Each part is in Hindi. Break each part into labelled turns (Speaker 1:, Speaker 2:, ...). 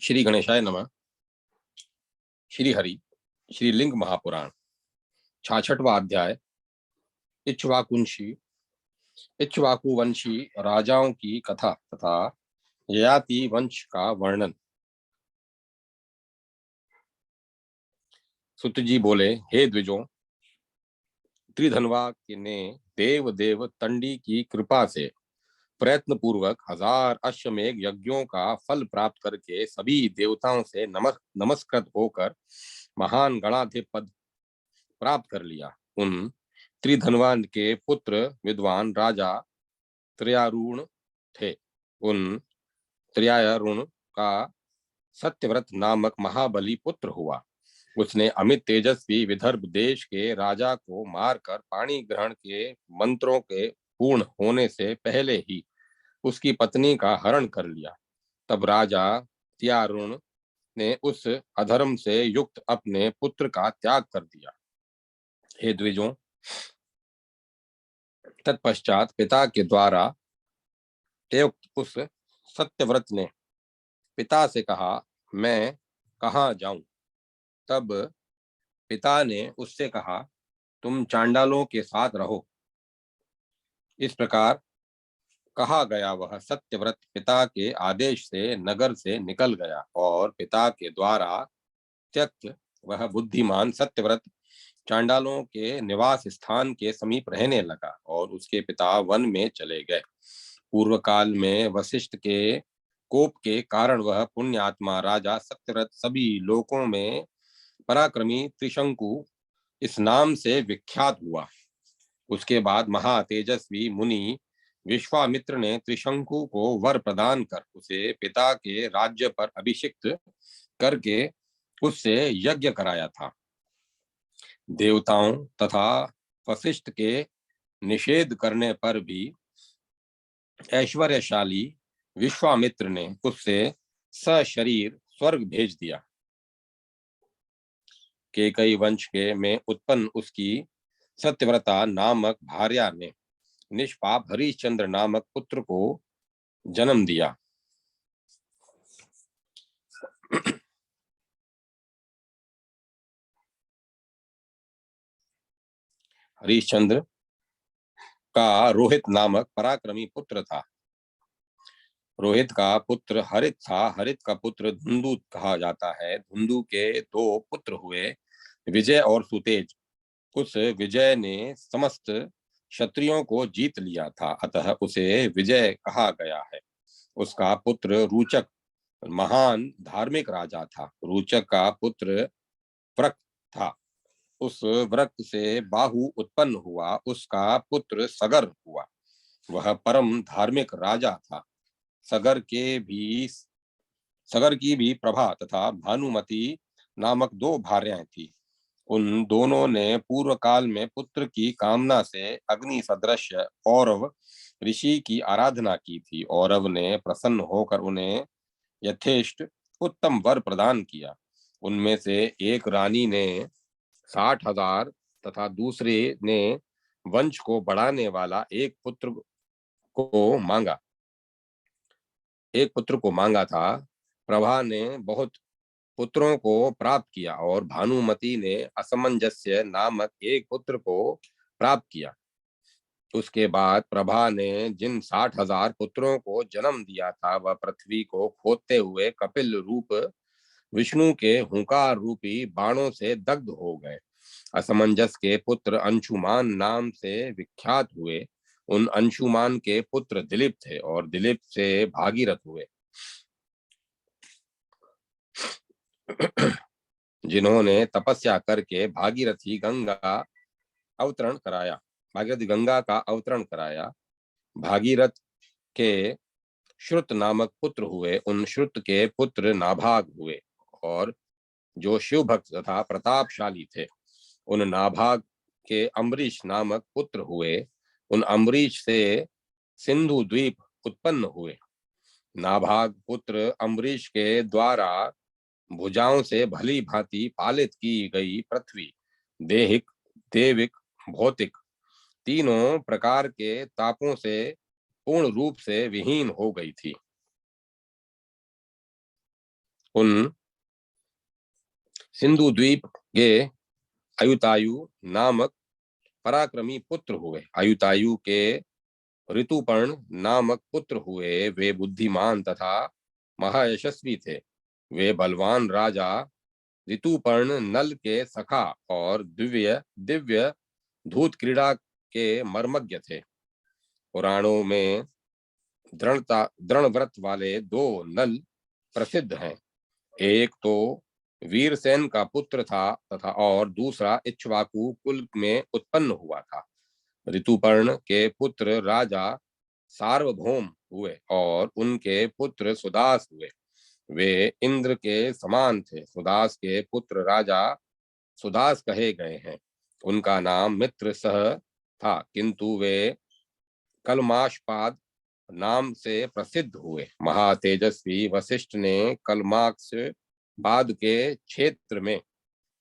Speaker 1: श्री गणेशाय नमः। श्री हरि श्री लिंग महापुराण 66वां अध्याय इक्ष्वाकुंशी इक्ष्वाकुवंशी राजाओं की कथा तथा ययाति वंश का वर्णन। सुत जी बोले, हे द्विजों, त्रिधनवा ने देव देव तंडी की कृपा से प्रयत्न पूर्वक 1000 अश्वमेघ यज्ञों का फल प्राप्त करके सभी देवताओं से नमस्कृत होकर महान गणाधिप पद प्राप्त कर लिया। उन त्रिधनवान के पुत्र विद्वान राजा त्र्यारुण थे। उन त्र्यारुण का सत्यव्रत नामक महाबली पुत्र हुआ। उसने अमित तेजस्वी विदर्भ देश के राजा को मारकर पाणी ग्रहण के मंत्रों के पूर्ण होने से पहले ही उसकी पत्नी का हरण कर लिया। तब राजा त्यारुण ने उस अधर्म से युक्त अपने पुत्र का त्याग कर दिया। हे द्विजों, तत्पश्चात पिता के द्वारा प्रयुक्त उस सत्यव्रत ने पिता से कहा, मैं कहाँ जाऊं? तब पिता ने उससे कहा, तुम चांडालों के साथ रहो। इस प्रकार कहा गया वह सत्यव्रत पिता के आदेश से नगर से निकल गया और पिता के द्वारा त्यक्त वह बुद्धिमान सत्यव्रत चांडालों के निवास स्थान के समीप रहने लगा और उसके पिता वन में चले गए। पूर्व काल में वशिष्ठ के कोप के कारण वह पुण्यात्मा राजा सत्यव्रत सभी लोकों में पराक्रमी त्रिशंकु इस नाम से विख्यात हुआ। उसके बाद महातेजस्वी मुनि विश्वामित्र ने त्रिशंकु को वर प्रदान कर उसे पिता के राज्य पर अभिषिक्त करके उससे यज्ञ कराया था। देवताओं तथा वशिष्ठ के निषेध करने पर भी ऐश्वर्यशाली विश्वामित्र ने उससे सशरीर स्वर्ग भेज दिया। केकई वंश के में उत्पन्न उसकी सत्यव्रता नामक भार्या ने निष्पाप हरिश्चंद्र नामक पुत्र को जन्म दिया। हरिश्चंद्र का रोहित नामक पराक्रमी पुत्र था। रोहित का पुत्र हरित था। हरित का पुत्र धुंधु कहा जाता है। धुंधु के दो पुत्र हुए, विजय और सुतेज। उस विजय ने समस्त क्षत्रियों को जीत लिया था, अतः उसे विजय कहा गया है। उसका पुत्र रूचक महान धार्मिक राजा था। रूचक का पुत्र व्रक था। उस व्रक से बाहु उत्पन्न हुआ। उसका पुत्र सगर हुआ। वह परम धार्मिक राजा था। सगर की भी प्रभा तथा भानुमति नामक दो भार्याएं थी। उन दोनों ने पूर्व काल में पुत्र की कामना से अग्नि सदृश औरव ऋषि की आराधना की थी। औरव ने प्रसन्न होकर उन्हें यथेष्ट उत्तम वर प्रदान किया। उनमें से एक रानी ने 60,000 तथा दूसरे ने वंश को बढ़ाने वाला एक पुत्र को मांगा था। प्रभा ने बहुत पुत्रों को प्राप्त किया और भानुमति ने असमंजस्य नामक एक पुत्र को प्राप्त किया। उसके बाद प्रभा ने जिन 60,000 पुत्रों को जन्म दिया था वह पृथ्वी को खोदते हुए कपिल रूप विष्णु के हुंकार रूपी बाणों से दग्ध हो गए। असमंजस के पुत्र अंशुमान नाम से विख्यात हुए। उन अंशुमान के पुत्र दिलीप थे और दिलीप से भागीरथ हुए, जिन्होंने तपस्या करके भागीरथी गंगा का अवतरण कराया। भागीरथ के श्रुत नामक पुत्र हुए। उन श्रुत के पुत्र नाभाग हुए और जो शिव भक्त तथा प्रतापशाली थे। उन नाभाग के अम्बरीश नामक पुत्र हुए। उन अम्बरीश से सिंधु द्वीप उत्पन्न हुए। नाभाग पुत्र अम्बरीश के द्वारा भुजाओं से भली भांति पालित की गई पृथ्वी देहिक, देविक, भौतिक तीनों प्रकार के तापों से पूर्ण रूप से विहीन हो गई थी। उन सिंधु द्वीप के अयुतायु नामक पराक्रमी पुत्र हुए। अयुतायु के ऋतुपर्ण नामक पुत्र हुए। वे बुद्धिमान तथा महायशस्वी थे। वे बलवान राजा ऋतुपर्ण नल के सखा और दिव्य दिव्य धूत क्रीड़ा के मर्मज्ञ थे। पुराणों में दृढ़ व्रत वाले दो नल प्रसिद्ध हैं। एक तो वीरसेन का पुत्र था तथा और दूसरा इक्ष्वाकु कुल में उत्पन्न हुआ था। ऋतुपर्ण के पुत्र राजा सार्वभौम हुए और उनके पुत्र सुदास हुए। वे इंद्र के समान थे। सुदास के पुत्र राजा सुदास कहे गए हैं। उनका नाम मित्र सह था, किंतु वे कलमाशपाद नाम से प्रसिद्ध हुए। महातेजस्वी वशिष्ठ ने कलमाक्ष बाद के क्षेत्र में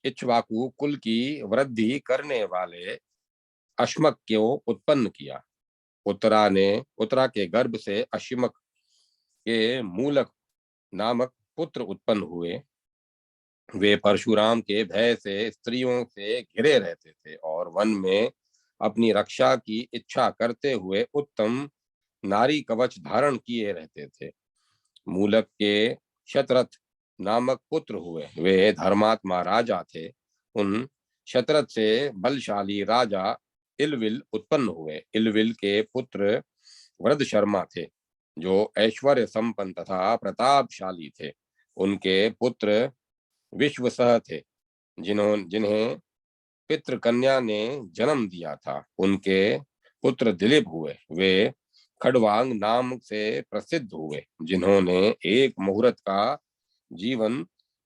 Speaker 1: इक्ष्वाकु कुल की वृद्धि करने वाले अश्मक को उत्पन्न किया। उत्तरा के गर्भ से अश्मक के मूलक नामक पुत्र उत्पन्न हुए। वे परशुराम के भय से स्त्रियों से घिरे रहते थे और वन में अपनी रक्षा की इच्छा करते हुए उत्तम नारी कवच धारण किए रहते थे। मूलक के शतरथ नामक पुत्र हुए। वे धर्मात्मा राजा थे। उन शतरथ से बलशाली राजा इलविल उत्पन्न हुए। इलविल के पुत्र वृद्ध शर्मा थे, जो ऐश्वर्य संपन्न तथा प्रतापशाली थे। उनके पुत्र विश्वसह थे, जिन्हें पितृकन्या ने जन्म दिया था। उनके पुत्र दिलीप हुए। वे खड़वांग नाम से प्रसिद्ध हुए, जिन्होंने एक मुहूर्त का जीवन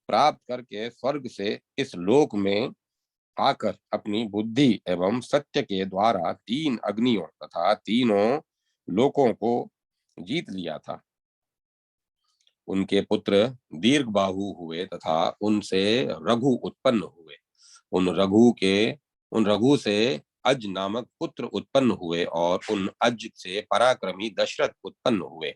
Speaker 1: प्राप्त करके स्वर्ग से इस लोक में आकर अपनी बुद्धि एवं सत्य के द्वारा तीन अग्नियों तथा तीनों लोकों को जीत लिया था। उनके पुत्र दीर्घबाहु हुए तथा उनसे रघु उत्पन्न हुए। उन रघु से अज नामक पुत्र उत्पन्न हुए और उन अज से पराक्रमी दशरथ उत्पन्न हुए।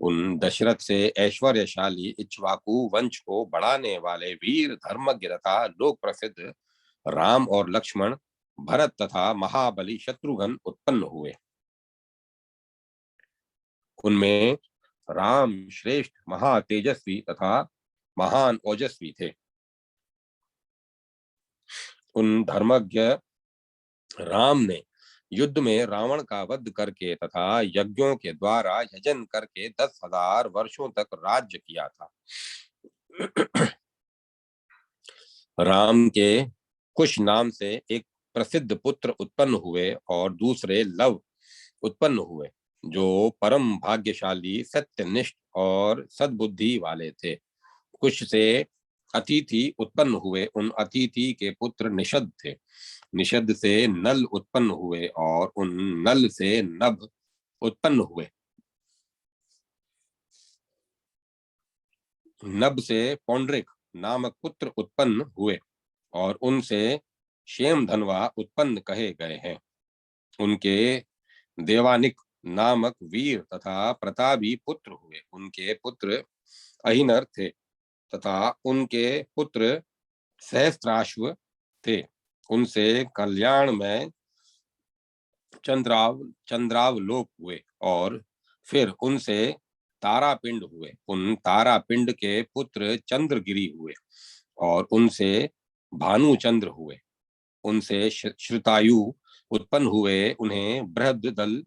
Speaker 1: उन दशरथ से ऐश्वर्यशाली इक्ष्वाकु वंश को बढ़ाने वाले वीर धर्मज्ञ तथा लोक प्रसिद्ध राम और लक्ष्मण, भरत तथा महाबली शत्रुघ्न उत्पन्न हुए। उनमें राम श्रेष्ठ महातेजस्वी तथा महान ओजस्वी थे। उन धर्मज्ञ राम ने युद्ध में रावण का वध करके तथा यज्ञों के द्वारा यजन करके 10,000 वर्षों तक राज्य किया था। राम के कुश नाम से एक प्रसिद्ध पुत्र उत्पन्न हुए और दूसरे लव उत्पन्न हुए, जो परम भाग्यशाली सत्यनिष्ठ और सद्बुद्धि वाले थे। कुश से अतिथि उत्पन्न हुए। उन अतिथि के पुत्र निषद थे। निषद से नल उत्पन्न हुए और उन नल से नभ उत्पन्न हुए। नभ से पौंड्रिक नामक पुत्र उत्पन्न हुए और उनसे शेम धनवा उत्पन्न कहे गए हैं। उनके देवानिक नामक वीर तथा प्रतापी पुत्र हुए। उनके पुत्र अहिनर थे तथा उनके पुत्र सहस्त्राश्व थे। उनसे कल्याण में चंद्रावलोक हुए और फिर उनसे तारापिंड हुए। उन तारापिंड के पुत्र चंद्रगिरी हुए और उनसे भानुचंद्र हुए। उनसे श्रुतायु उत्पन्न हुए। उन्हें बृहद्दल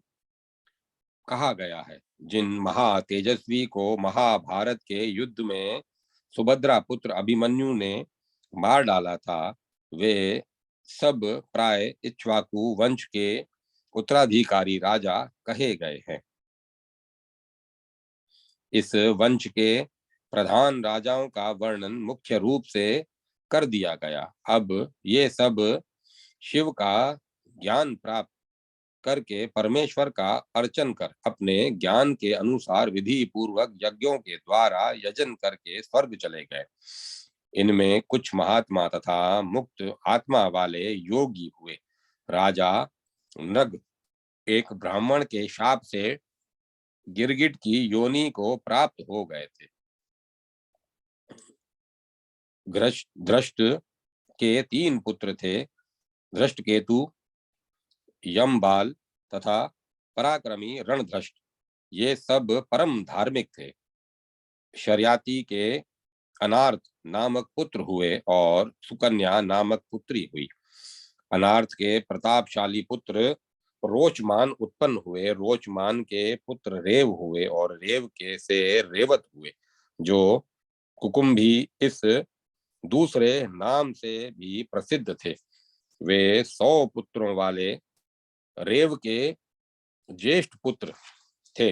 Speaker 1: कहा गया है। जिन महातेजस्वी को महाभारत के युद्ध में सुभद्रा पुत्र अभिमन्यु ने मार डाला था, वे सब प्राय इक्ष्वाकु वंश के उत्तराधिकारी राजा कहे गए हैं। इस वंश के प्रधान राजाओं का वर्णन मुख्य रूप से कर दिया गया। अब ये सब शिव का ज्ञान प्राप्त करके परमेश्वर का अर्चन कर अपने ज्ञान के अनुसार विधि पूर्वक यज्ञों के द्वारा यजन करके स्वर्ग चले गए। इनमें कुछ महात्मा तथा मुक्त आत्मा वाले योगी हुए। राजा नृग एक ब्राह्मण के शाप से गिरगिट की योनि को प्राप्त हो गए थे। धृष्ट के 3 पुत्र थे, धृष्टकेतु, यमबाल तथा पराक्रमी रणधृष्ट। ये सब परम धार्मिक थे। शर्याती के अनार्थ नामक पुत्र हुए और सुकन्या नामक पुत्री हुई। अनार्थ के प्रतापशाली पुत्र रोचमान उत्पन्न हुए, रोचमान के पुत्र रेव हुए और रेव के से रेवत हुए, जो कुकुम्भी इस दूसरे नाम से भी प्रसिद्ध थे। वे 100 पुत्रों वाले रेव के ज्येष्ठ पुत्र थे,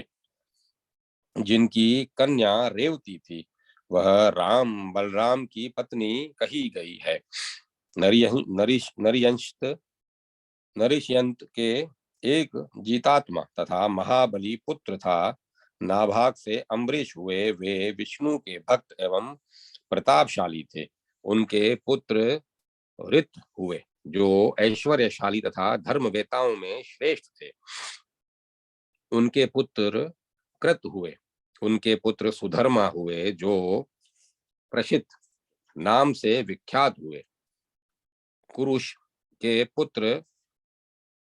Speaker 1: जिनकी कन्या रेवती थी। वह राम बलराम की पत्नी कही गई है। नरिशयंत के एक जीतात्मा तथा महाबली पुत्र था। नाभाग से अम्बरीश हुए। वे विष्णु के भक्त एवं प्रतापशाली थे। उनके पुत्र ऋत हुए, जो ऐश्वर्यशाली तथा धर्मवेताओं में श्रेष्ठ थे। उनके पुत्र कृत हुए। उनके पुत्र सुधर्मा हुए, जो प्रसिद्ध नाम से विख्यात हुए। कुरुष के पुत्र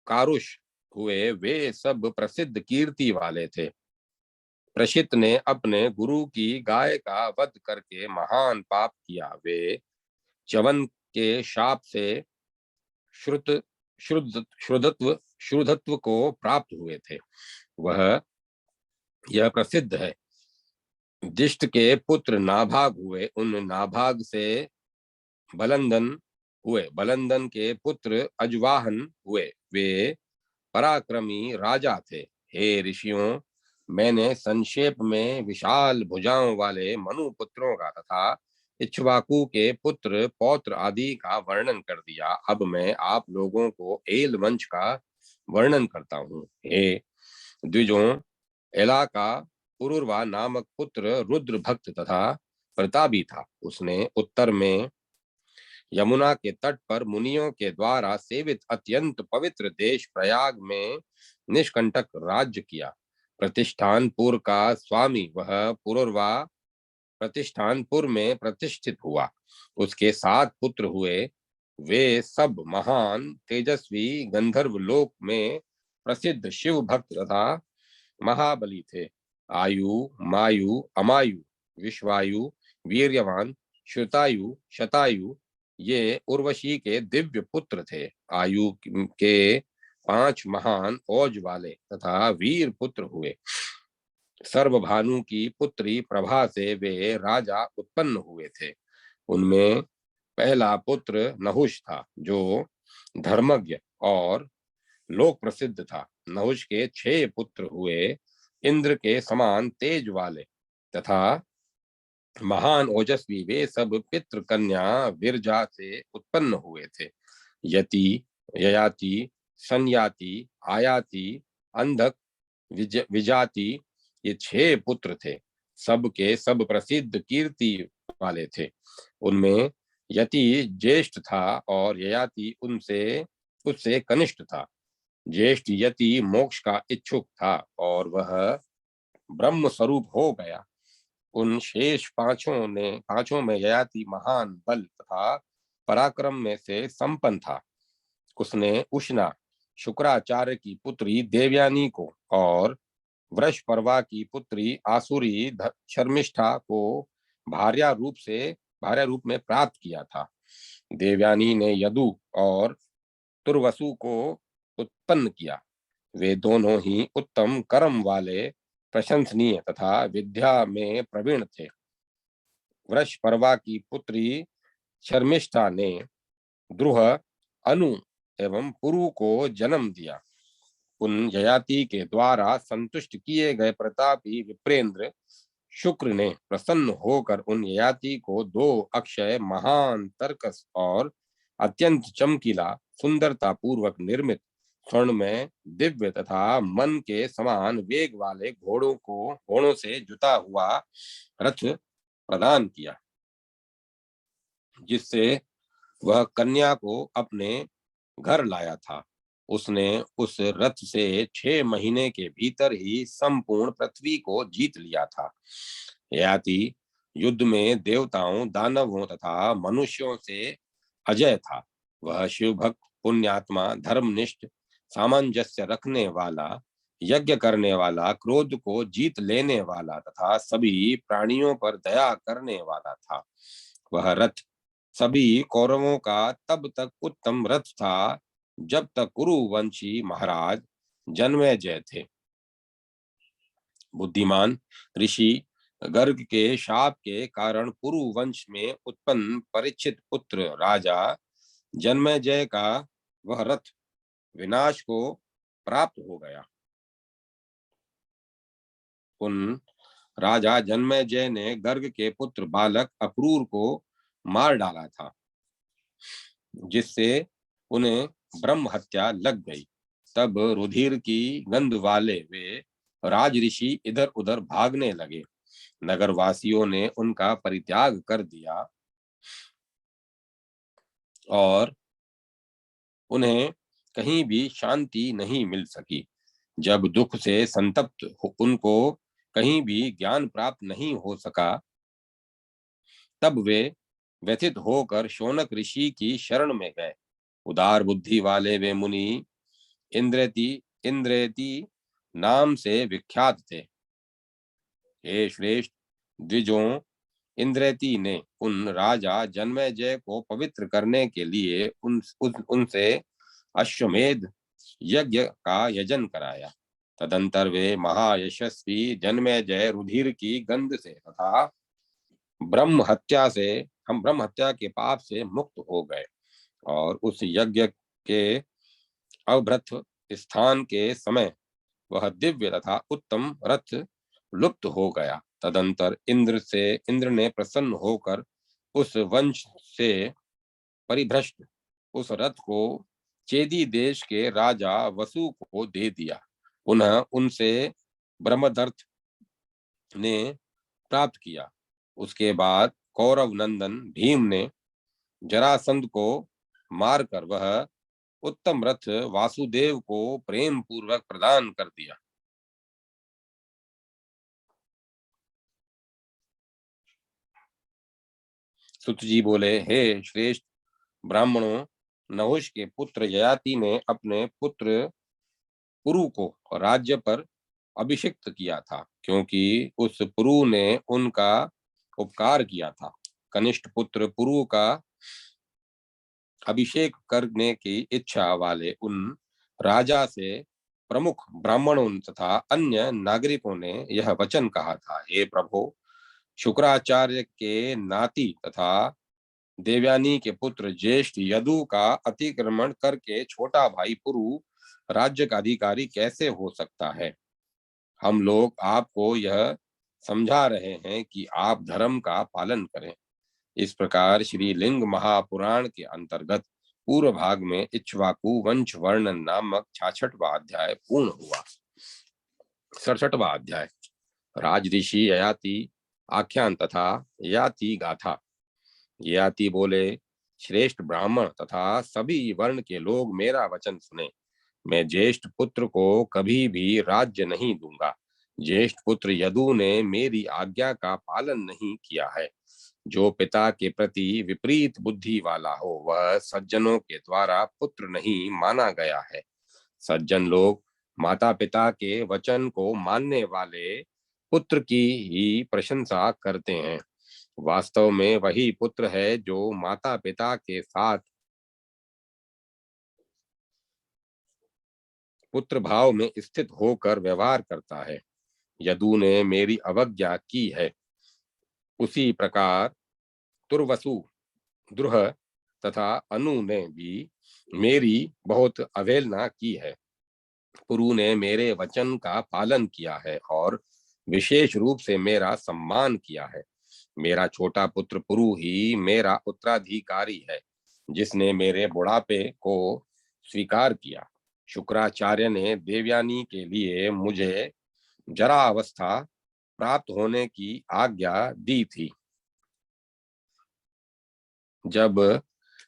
Speaker 1: कारुष हुए। वे सब प्रसिद्ध कीर्ति वाले थे। प्रशित ने अपने गुरु की गाय का वध करके महान पाप किया। वे च्यवन के शाप से श्रुत श्रुधत्व को प्राप्त हुए थे। वह यह प्रसिद्ध है। दिष्ट के पुत्र नाभाग हुए। उन नाभाग से बलंदन हुए। बलंदन के पुत्र अजवाहन हुए। वे पराक्रमी राजा थे। हे ऋषियों, मैंने संक्षेप में विशाल भुजाओं वाले मनु पुत्रों का तथा इक्ष्वाकु के पुत्र पौत्र आदि का वर्णन कर दिया। अब मैं आप लोगों को एल वंश का वर्णन करता हूँ। हे द्विजों, एला का पुरुरवा नामक पुत्र रुद्र भक्त तथा प्रतापी था। उसने उत्तर में यमुना के तट पर मुनियों के द्वारा सेवित अत्यंत पवित्र देश प्रयाग में निष्कंटक राज्य किया। प्रतिष्ठानपुर का स्वामी वह पुरुरवा प्रतिष्ठानपुर में प्रतिष्ठित हुआ। उसके 7 पुत्र हुए। वे सब महान तेजस्वी गंधर्व लोक में प्रसिद्ध शिव भक्त तथा महाबली थे। आयु, मायु, अमायु, विश्वायु, वीर्यवान, श्रुतायु, शतायु ये उर्वशी के दिव्य पुत्र थे। आयु के 5 महान औज वाले तथा वीर पुत्र हुए। सर्वभानु की पुत्री प्रभा से वे राजा उत्पन्न हुए थे। उनमें पहला पुत्र नहुष था, जो धर्मज्ञ और लोक प्रसिद्ध था। नहुष के 6 पुत्र हुए। इंद्र के समान तेज वाले तथा महान ओजस्वी। वे सब पितृ कन्या विरजा से उत्पन्न हुए थे। यति, ययाति, संयाति, आयाति, अंधक, विजाति ये 6 पुत्र थे। सब के सब प्रसिद्ध कीर्ति वाले थे। उनमें यति ज्येष्ठ था और ययाति उससे कनिष्ठ था। ज्येष्ठ यति मोक्ष का इच्छुक था और वह ब्रह्म स्वरूप हो गया। उन शेष पांचों में ययाति महान बल तथा पराक्रम में से संपन्न था। उसने उष्णा शुक्राचार्य की पुत्री देवयानी को और वृषपर्वा की पुत्री आसुरी शर्मिष्ठा को भार्या रूप में प्राप्त किया था। देवयानी ने यदु और तुर्वसु को उत्पन्न किया। वे दोनों ही उत्तम कर्म वाले, प्रशंसनीय तथा विद्या में प्रवीण थे। वृषपर्वा की पुत्री शर्मिष्ठा ने द्रुह, अनु एवं पुरु को जन्म दिया। उन ययाति के द्वारा संतुष्ट किए गए प्रतापी विप्रेंद्र शुक्र ने प्रसन्न होकर उन ययाति को 2 अक्षय, महान, तर्कस और अत्यंत चमकीला, सुंदरता पूर्वक निर्मित स्वर्ण में दिव्य तथा मन के समान वेग वाले घोड़ों से जुता हुआ रथ प्रदान किया, जिससे वह कन्या को अपने घर लाया था। उसने उस रथ से 6 महीने के भीतर ही संपूर्ण पृथ्वी को जीत लिया था। ययाति युद्ध में देवताओं, दानवों तथा मनुष्यों से अजय था। वह शिव भक्त, पुण्यात्मा, धर्मनिष्ठ, सामंजस्य रखने वाला, यज्ञ करने वाला, क्रोध को जीत लेने वाला तथा सभी प्राणियों पर दया करने वाला था। वह रथ सभी कौरवों का तब तक उत्तम रथ था जब तक कुरुवंशी महाराज जन्मेजय थे। बुद्धिमान ऋषि गर्ग के शाप के कारण कुरु वंश में उत्पन्न परीक्षित पुत्र राजा जन्मेजय का वह रथ विनाश को प्राप्त हो गया। उन राजा जन्मेजय ने गर्ग के पुत्र बालक अक्रूर को मार डाला था, जिससे उन्हें ब्रह्म हत्या लग गई। तब रुधिर की गंध वाले वे राज ऋषि इधर उधर भागने लगे। नगर वासियों ने उनका परित्याग कर दिया और उन्हें कहीं भी शांति नहीं मिल सकी। जब दुख से संतप्त उनको कहीं भी ज्ञान प्राप्त नहीं हो सका, तब वे व्यथित होकर शौनक ऋषि की शरण में गए। उदार बुद्धि वाले वे मुनि इंद्रेति इंद्रेति नाम से विख्यात थे। हे श्रेष्ठ द्विजों, इंद्रेति ने उन राजा जन्मेजय को पवित्र करने के लिए उनसे अश्वमेध यज्ञ का यजन कराया। तदंतर वे महायशस्वी जन्मेजय रुधिर की गंध से तथा ब्रह्म हत्या के पाप से मुक्त हो गए और उस यज्ञ के अवभृत स्थान के समय वह दिव्य तथा उत्तम रथ लुप्त हो गया। तदंतर इंद्र ने प्रसन्न होकर उस वंश से परिभ्रष्ट उस रथ को चेदी देश के राजा वसु को दे दिया। पुनः उनसे ब्रह्मदर्थ ने प्राप्त किया। उसके बाद कौरव नंदन भीम ने जरासंध को मारकर वह उत्तम रथ वासुदेव को प्रेम पूर्वक प्रदान कर दिया। सुत जी बोले, हे श्रेष्ठ ब्राह्मणों, नहुष के पुत्र ययाति ने अपने पुत्र पुरु को राज्य पर अभिषिक्त किया था, क्योंकि उस पुरु ने उनका उपकार किया था। कनिष्ठ पुत्र पुरु का अभिषेक करने की इच्छा वाले उन राजा से प्रमुख ब्राह्मणों तथा अन्य नागरिकों ने यह वचन कहा था, हे प्रभु, शुक्राचार्य के नाती तथा देवयानी के पुत्र ज्येष्ठ यदु का अतिक्रमण करके छोटा भाई पुरु राज्य का अधिकारी कैसे हो सकता है। हम लोग आपको यह समझा रहे हैं कि आप धर्म का पालन करें। इस प्रकार श्री लिंग महापुराण के अंतर्गत पूर्व भाग में इक्ष्वाकु वंश वर्णन नामक 66वां अध्याय पूर्ण हुआ। 67वां अध्याय राजऋषि ययाति आख्यान तथा ययाति गाथा। ययाति बोले, श्रेष्ठ ब्राह्मण तथा सभी वर्ण के लोग मेरा वचन सुने। मैं ज्येष्ठ पुत्र को कभी भी राज्य नहीं दूंगा। ज्येष्ठ पुत्र यदु ने मेरी आज्ञा का पालन नहीं किया है। जो पिता के प्रति विपरीत बुद्धि वाला हो वह सज्जनों के द्वारा पुत्र नहीं माना गया है। सज्जन लोग माता पिता के वचन को मानने वाले पुत्र की ही प्रशंसा करते हैं। वास्तव में वही पुत्र है जो माता पिता के साथ पुत्र भाव में स्थित होकर व्यवहार करता है। यदु ने मेरी अवज्ञा की है, उसी प्रकार तुर्वसु, द्रुह तथा अनु ने भी मेरी बहुत अवहेलना की है। पुरु ने मेरे वचन का पालन किया है और विशेष रूप से मेरा सम्मान किया है। मेरा छोटा पुत्र पुरु ही मेरा उत्तराधिकारी है, जिसने मेरे बुढ़ापे को स्वीकार किया। शुक्राचार्य ने देवयानी के लिए मुझे जरा अवस्था प्राप्त होने की आज्ञा दी थी। जब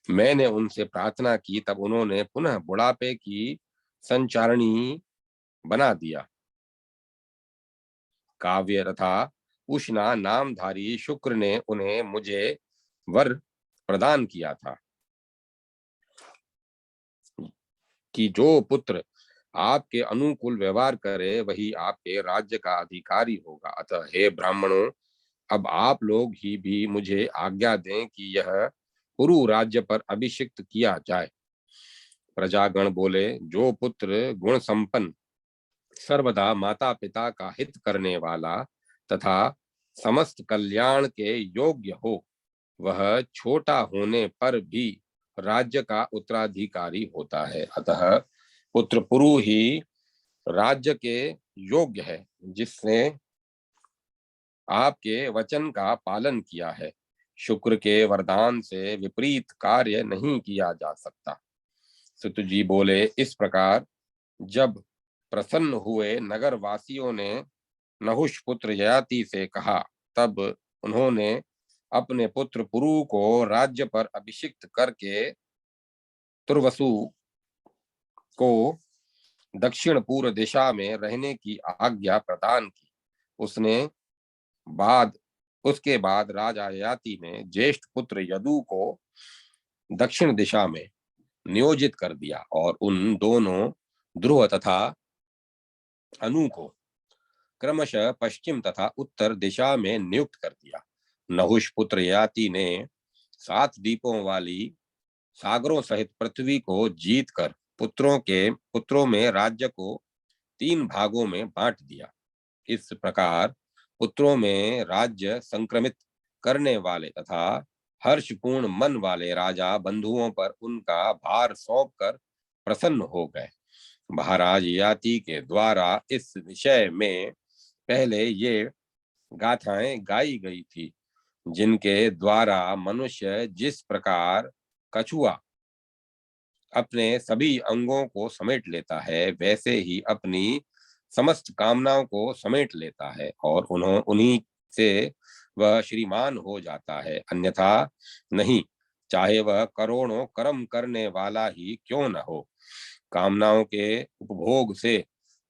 Speaker 1: मैंने उनसे प्रार्थना की तब उन्होंने पुनः बुढ़ापे की संचारणी बना दिया। काव्य तथा उष्णा नामधारी शुक्र ने उन्हें मुझे वर प्रदान किया था कि जो पुत्र आपके अनुकूल व्यवहार करे वही आपके राज्य का अधिकारी होगा। अतः हे ब्राह्मणों, अब आप लोग ही भी मुझे आज्ञा दें कि यह कुरु राज्य पर अभिषिक्त किया जाए। प्रजागण बोले, जो पुत्र गुण संपन्न, सर्वदा माता पिता का हित करने वाला तथा समस्त कल्याण के योग्य हो, वह छोटा होने पर भी राज्य का उत्तराधिकारी होता है। अतः पुत्र पुरु ही राज्य के योग्य है, जिसने आपके वचन का पालन किया है। शुक्र के वरदान से विपरीत कार्य नहीं किया जा सकता। सुत जी बोले, इस प्रकार जब प्रसन्न हुए नगर वासियों ने नहुष पुत्र ययाति से कहा, तब उन्होंने अपने पुत्र पुरु को राज्य पर अभिषिक्त करके तुर्वसु को दक्षिण पूर्व दिशा में रहने की आज्ञा प्रदान की। बाद उसके बाद राजा ययाति ने ज्येष्ठ पुत्र यदु को दक्षिण दिशा में नियोजित कर दिया और उन दोनों ध्रुव तथा अनु को क्रमशः पश्चिम तथा उत्तर दिशा में नियुक्त कर दिया। नहुष पुत्र ययाति ने 7 द्वीपों वाली सागरों सहित पृथ्वी को जीतकर पुत्रों में राज्य को 3 भागों में बांट दिया। इस प्रकार पुत्रों में राज्य संक्रमित करने वाले तथा हर्षपूर्ण मन वाले राजा बंधुओं पर उनका भार सौंपकर प्रसन्न हो गए। महाराज ययाति के द्वारा इस विषय में पहले ये गाथाएं गाई गई थी, जिनके द्वारा मनुष्य जिस प्रकार कछुआ अपने सभी अंगों को समेट लेता है, वैसे ही अपनी समस्त कामनाओं को समेट लेता है और उन्हीं से वह श्रीमान हो जाता है, अन्यथा नहीं, चाहे वह करोड़ों कर्म करने वाला ही क्यों न हो। कामनाओं के उपभोग से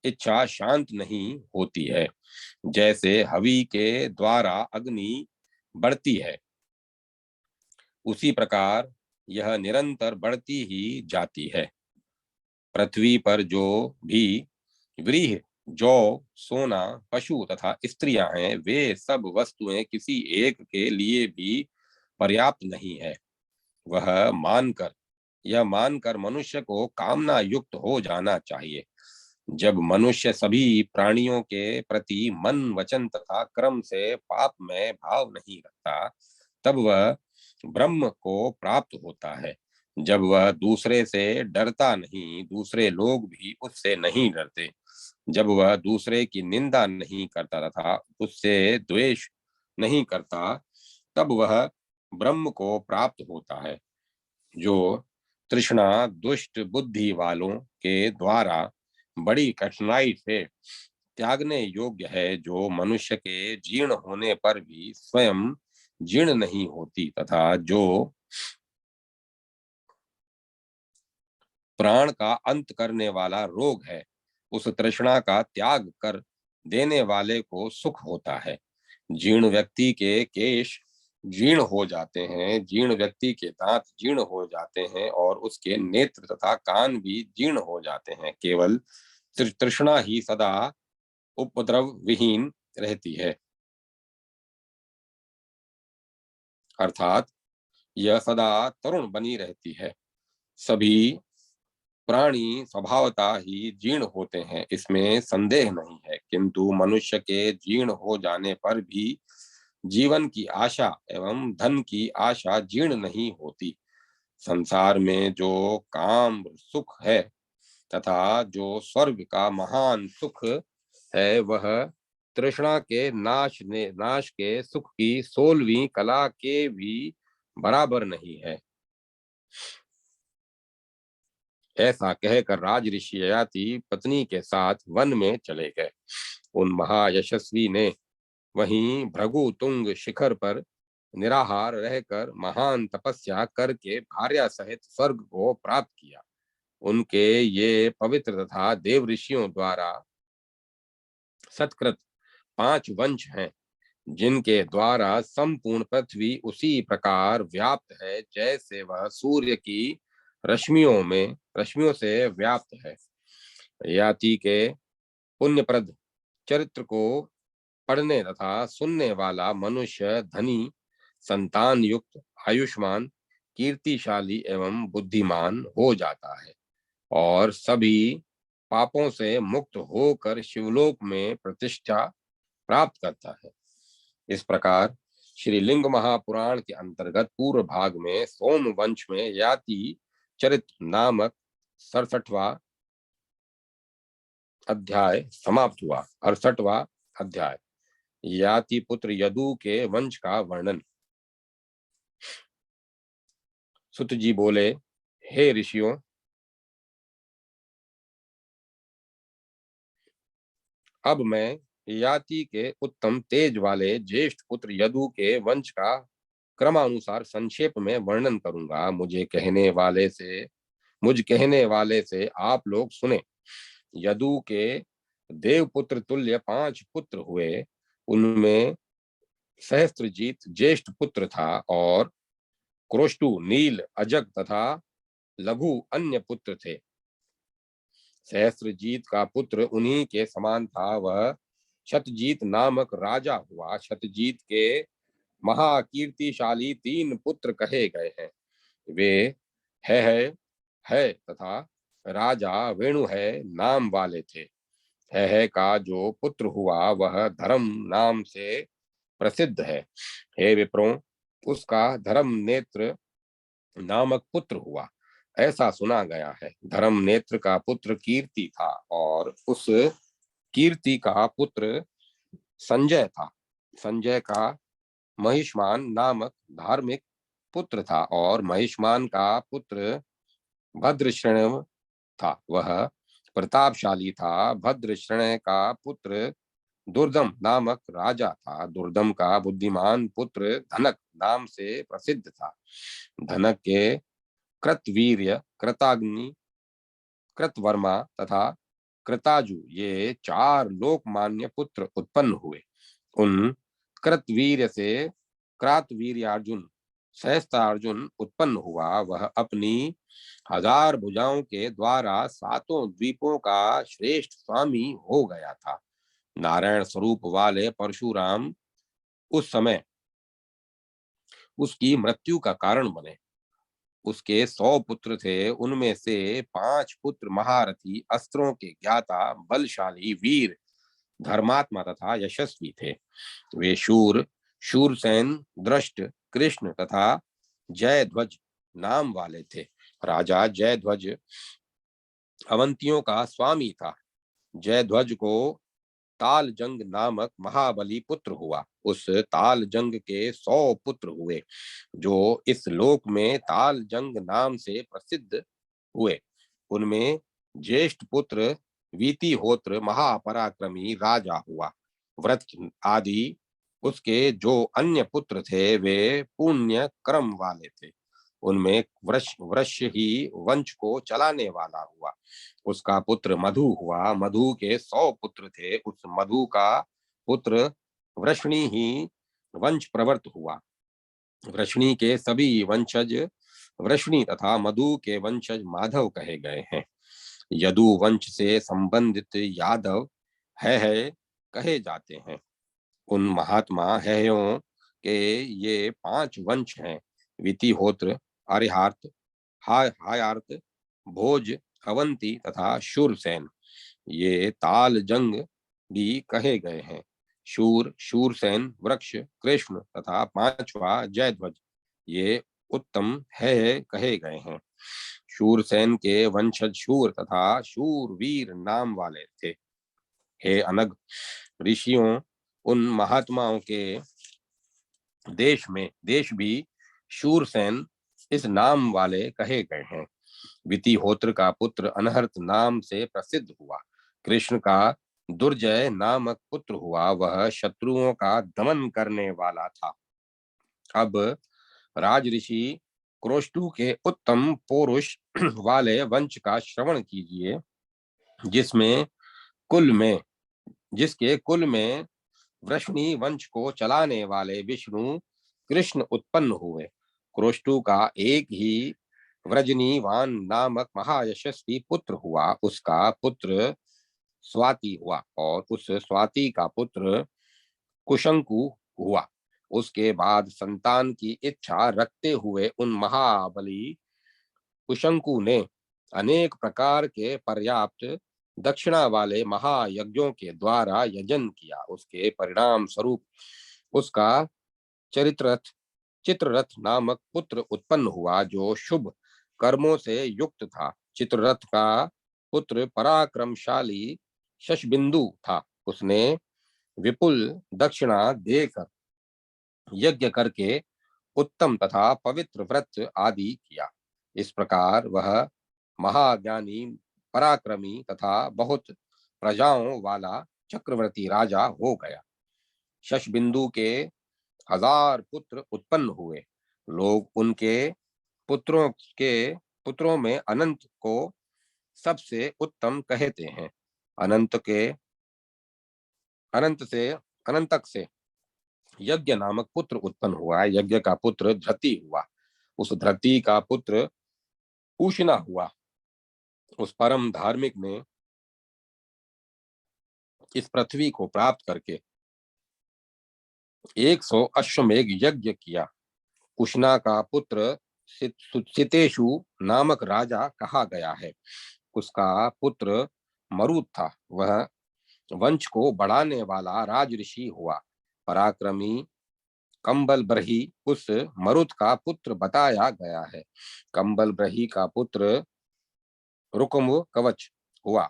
Speaker 1: इच्छा शांत नहीं होती है। जैसे हवि के द्वारा अग्नि बढ़ती है, उसी प्रकार यह निरंतर बढ़ती ही जाती है। पृथ्वी पर जो भी व्रीहि, जौ, सोना, पशु तथा स्त्रियां हैं, वे सब वस्तुएं किसी एक के लिए भी पर्याप्त नहीं है। यह मानकर मनुष्य को कामना युक्त हो जाना चाहिए। जब मनुष्य सभी प्राणियों के प्रति मन, वचन तथा कर्म से पाप में भाव नहीं रखता, तब वह ब्रह्म को प्राप्त होता है। जब वह दूसरे से डरता नहीं, दूसरे लोग भी उससे नहीं डरते। जब वह दूसरे की निंदा नहीं करता तथा उससे द्वेष नहीं करता, तब वह ब्रह्म को प्राप्त होता है। जो तृष्णा दुष्ट बुद्धि वालों के द्वारा बड़ी कठिनाई से त्यागने योग्य है, जो मनुष्य के जीर्ण होने पर भी स्वयं जीर्ण नहीं होती तथा जो प्राण का अंत करने वाला रोग है, उस तृष्णा का त्याग कर देने वाले को सुख होता है। जीर्ण व्यक्ति के केश जीर्ण हो जाते हैं, जीर्ण व्यक्ति के दांत जीर्ण हो जाते हैं और उसके नेत्र तथा कान भी जीर्ण हो जाते हैं। केवल तृष्णा ही सदा उपद्रव विहीन रहती है, अर्थात यह सदा तरुण बनी रहती है। सभी प्राणी स्वभावतः ही जीर्ण होते हैं, इसमें संदेह नहीं है, किंतु मनुष्य के जीर्ण हो जाने पर भी जीवन की आशा एवं धन की आशा जीर्ण नहीं होती। संसार में जो काम सुख है तथा जो स्वर्ग का महान सुख है, वह तृष्णा के नाश के सुख की 16वीं कला के भी बराबर नहीं है। ऐसा कहकर राज ऋषि ययाति पत्नी के साथ वन में चले गए। उन महायशस्वी ने वहीं भृगु तुंग शिखर पर निराहार रहकर महान तपस्या करके भार्या सहित स्वर्ग को प्राप्त किया। उनके ये पवित्र तथा देव ऋषियों द्वारा सत्कृत 5 वंश हैं। जिनके द्वारा संपूर्ण पृथ्वी उसी प्रकार व्याप्त है जैसे वह सूर्य की रश्मियों से व्याप्त है। याति के पुण्यप्रद चरित्र को पढ़ने तथा सुनने वाला मनुष्य धनी, संतान युक्त, आयुष्मान, कीर्तिशाली एवं बुद्धिमान हो जाता है और सभी पापों से मुक्त होकर शिवलोक में प्रतिष्ठा प्राप्त करता है। इस प्रकार श्री लिंग महापुराण के अंतर्गत पूर्व भाग में सोम वंश में याति चरित्र नामक 67वां अध्याय समाप्त हुआ। 68वां अध्याय याति पुत्र यदु के वंश का वर्णन। सुत जी बोले, हे ऋषियों, अब मैं याति के उत्तम तेज वाले ज्येष्ठ पुत्र यदु के वंश का क्रमानुसार संक्षेप में वर्णन करूंगा। मुझ कहने वाले से आप लोग सुने। यदु के देवपुत्र तुल्य 5 पुत्र हुए। उनमें सहस्त्रजीत ज्येष्ठ पुत्र था और क्रोष्टु, नील, अजग तथा लघु अन्य पुत्र थे। सहस्त्रजीत का पुत्र उन्हीं के समान था। वह शतजीत नामक राजा हुआ। शतजीत के महाकीर्तिशाली 3 पुत्र कहे गए हैं। वे है, है तथा राजा वेणु है नाम वाले थे। है का जो पुत्र हुआ वह धर्म नाम से प्रसिद्ध है। हे विप्रों, उसका धर्म नेत्र नामक पुत्र हुआ, ऐसा सुना गया है। धर्म नेत्र का पुत्र कीर्ति था और उस कीर्ति का पुत्र संजय था। संजय का महिष्मान नामक धार्मिक पुत्र था और महिष्मान का पुत्र भद्रश्रेण था। वह प्रतापशाली था। भद्रश्रेण का पुत्र दुर्दम नामक राजा था। दुर्दम का बुद्धिमान पुत्र धनक नाम से प्रसिद्ध था। धनक के कृतवीर्य, कृताग्नि, कृतवर्मा तथा कृताजु ये 4 लोकमान्य पुत्र उत्पन्न हुए। उन कृतवीर्य से क्रातवीर्यार्जुन, सहस्त्रार्जुन उत्पन्न हुआ। वह अपनी 1000 भुजाओं के द्वारा 7 द्वीपों का श्रेष्ठ स्वामी हो गया था। नारायण स्वरूप वाले परशुराम उस समय उसकी मृत्यु का कारण बने। उसके 100 पुत्र थे। उनमें से 5 पुत्र महारथी, अस्त्रों के ज्ञाता, बलशाली, वीर, धर्मात्मा तथा यशस्वी थे। वे शूरसेन, दृष्ट, कृष्ण तथा जयध्वज नाम वाले थे। राजा जयध्वज अवंतियों का स्वामी था। जयध्वज को तालजंग नामक महाबली पुत्र हुआ। उस तालजंग के 100 पुत्र हुए जो इस लोक में तालजंग नाम से प्रसिद्ध हुए। उनमें ज्येष्ठ पुत्र वीतिहोत्र महापराक्रमी राजा हुआ। व्रत आदि उसके जो अन्य पुत्र थे वे पुण्य क्रम वाले थे। उनमें वृष ही वंश को चलाने वाला हुआ। उसका पुत्र मधु हुआ। मधु के 100 पुत्र थे। उस मधु का पुत्र वृष्णि ही वंश प्रवर्त हुआ। वृष्णि के सभी वंशज वृष्णि तथा मधु के वंशज माधव कहे गए हैं। यदु वंश से संबंधित यादव है कहे जाते हैं। उन महात्मा हयों के ये 5 वंश हैं: वितिहोत्र, अरिहार्त, हायार्त, भोज, अवंती तथा शूरसेन। ये तालजंग भी कहे गए हैं। शूरसेन, वृक्ष, कृष्ण तथा 5वां जयध्वज ये उत्तम है कहे गए हैं। शूरसेन के वंशज शूर तथा शूरवीर नाम वाले थे। हे अनग, ऋषियों, उन महात्माओं के देश भी शूरसेन इस नाम वाले कहे गए हैं। वितिहोत्र का पुत्र अनहर्त नाम से प्रसिद्ध हुआ। कृष्ण का दुर्जय नामक पुत्र हुआ। वह शत्रुओं का दमन करने वाला था। अब राजऋषि क्रोष्टु के उत्तम पौरुष वाले वंश का श्रवण कीजिए, जिसके कुल में वृष्णि वंश को चलाने वाले विष्णु कृष्ण उत्पन्न हुए। क्रोष्टु का एक ही व्रजनीवान नामक महायशस्वी पुत्र हुआ। उसका पुत्र स्वाति हुआ और उस स्वाति का पुत्र कुशंकु हुआ। उसके बाद संतान की इच्छा रखते हुए उन महाबली कुशंकु ने अनेक प्रकार के पर्याप्त दक्षिणा वाले महायज्ञों के द्वारा यजन किया। उसके परिणाम स्वरूप उसका चरित्ररथ चित्ररथ नामक पुत्र उत्पन्न हुआ जो शुभ कर्मों से युक्त था। चित्ररथ का पुत्र पराक्रमशाली शशबिंदु था। उसने विपुल दक्षिणा देकर यज्ञ करके उत्तम तथा पवित्र व्रत आदि किया। इस प्रकार वह महाज्ञानी पराक्रमी तथा बहुत प्रजाओं वाला चक्रवर्ती राजा हो गया। शशबिंदु के 1000 पुत्र उत्पन्न हुए। लोग उनके पुत्रों के पुत्रों में अनंत को सबसे उत्तम कहते हैं। अनंत के अनंत से अनंतक से यज्ञ नामक पुत्र उत्पन्न हुआ। यज्ञ का पुत्र धृति हुआ। उस धृति का पुत्र पूषणा हुआ। उस परम धार्मिक ने इस पृथ्वी को प्राप्त करके 100 अश्वमेघ यज्ञ किया। कुशना का पुत्र सितेशु नामक राजा कहा गया है। उसका पुत्र मरुत था। वह वंश को बढ़ाने वाला राजऋषि हुआ। पराक्रमी कंबल ब्रही उस मरुत का पुत्र बताया गया है। कंबल ब्रही का पुत्र रुकुम कवच हुआ।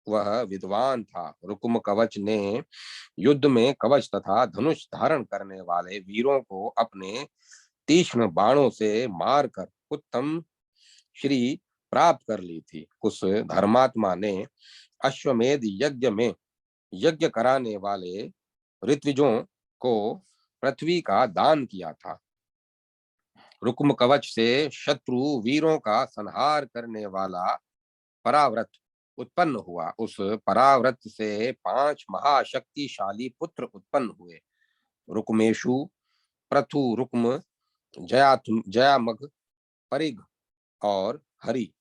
Speaker 1: वह विद्वान था। रुकुम कवच ने युद्ध में कवच तथा धनुष धारण करने वाले वीरों को अपने तीक्ष्ण बाणों से मारकर उत्तम श्री प्राप्त कर ली थी। उस धर्मात्मा ने अश्वमेध यज्ञ में यज्ञ कराने वाले ऋत्विजों को पृथ्वी का दान किया था। रुक्म कवच से शत्रु वीरों का संहार करने वाला पराव्रत उत्पन्न हुआ। उस पराव्रत से 5 महाशक्तिशाली पुत्र उत्पन्न हुए। रुक्मेशु, प्रथु रुक्म, जयामघ, परिघ और हरि।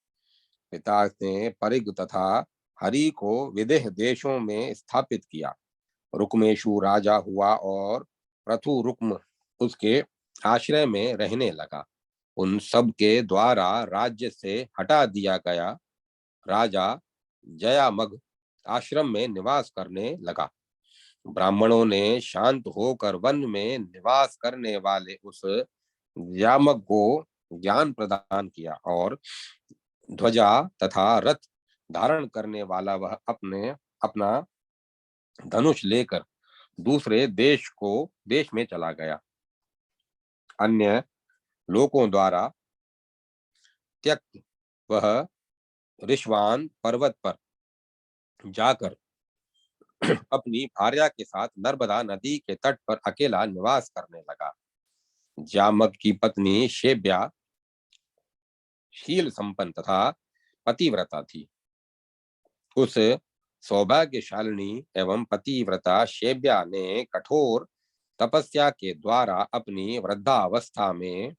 Speaker 1: पिता ने परिघ तथा हरि को विदेह देशों में स्थापित किया। रुक्मेशु राजा हुआ और प्रथु रुक्म उसके आश्रय में रहने लगा। उन सब के द्वारा राज्य से हटा दिया गया राजा जयामघ आश्रम में निवास करने लगा। ब्राह्मणों ने शांत होकर वन में निवास करने वाले उस यामक को ज्ञान प्रदान किया और ध्वजा तथा रथ धारण करने वाला वह अपना धनुष लेकर दूसरे देश में चला गया। अन्य लोगों द्वारा त्यक्त वह ऋषवान पर्वत पर जाकर अपनी भार्या के साथ नर्मदा नदी के तट पर अकेला निवास करने लगा। जामक की पत्नी शेब्या शील संपन्न तथा पतिव्रता थी। उस सौभाग्यशालिनी एवं पतिव्रता शेब्या ने कठोर तपस्या के द्वारा अपनी वृद्धावस्था में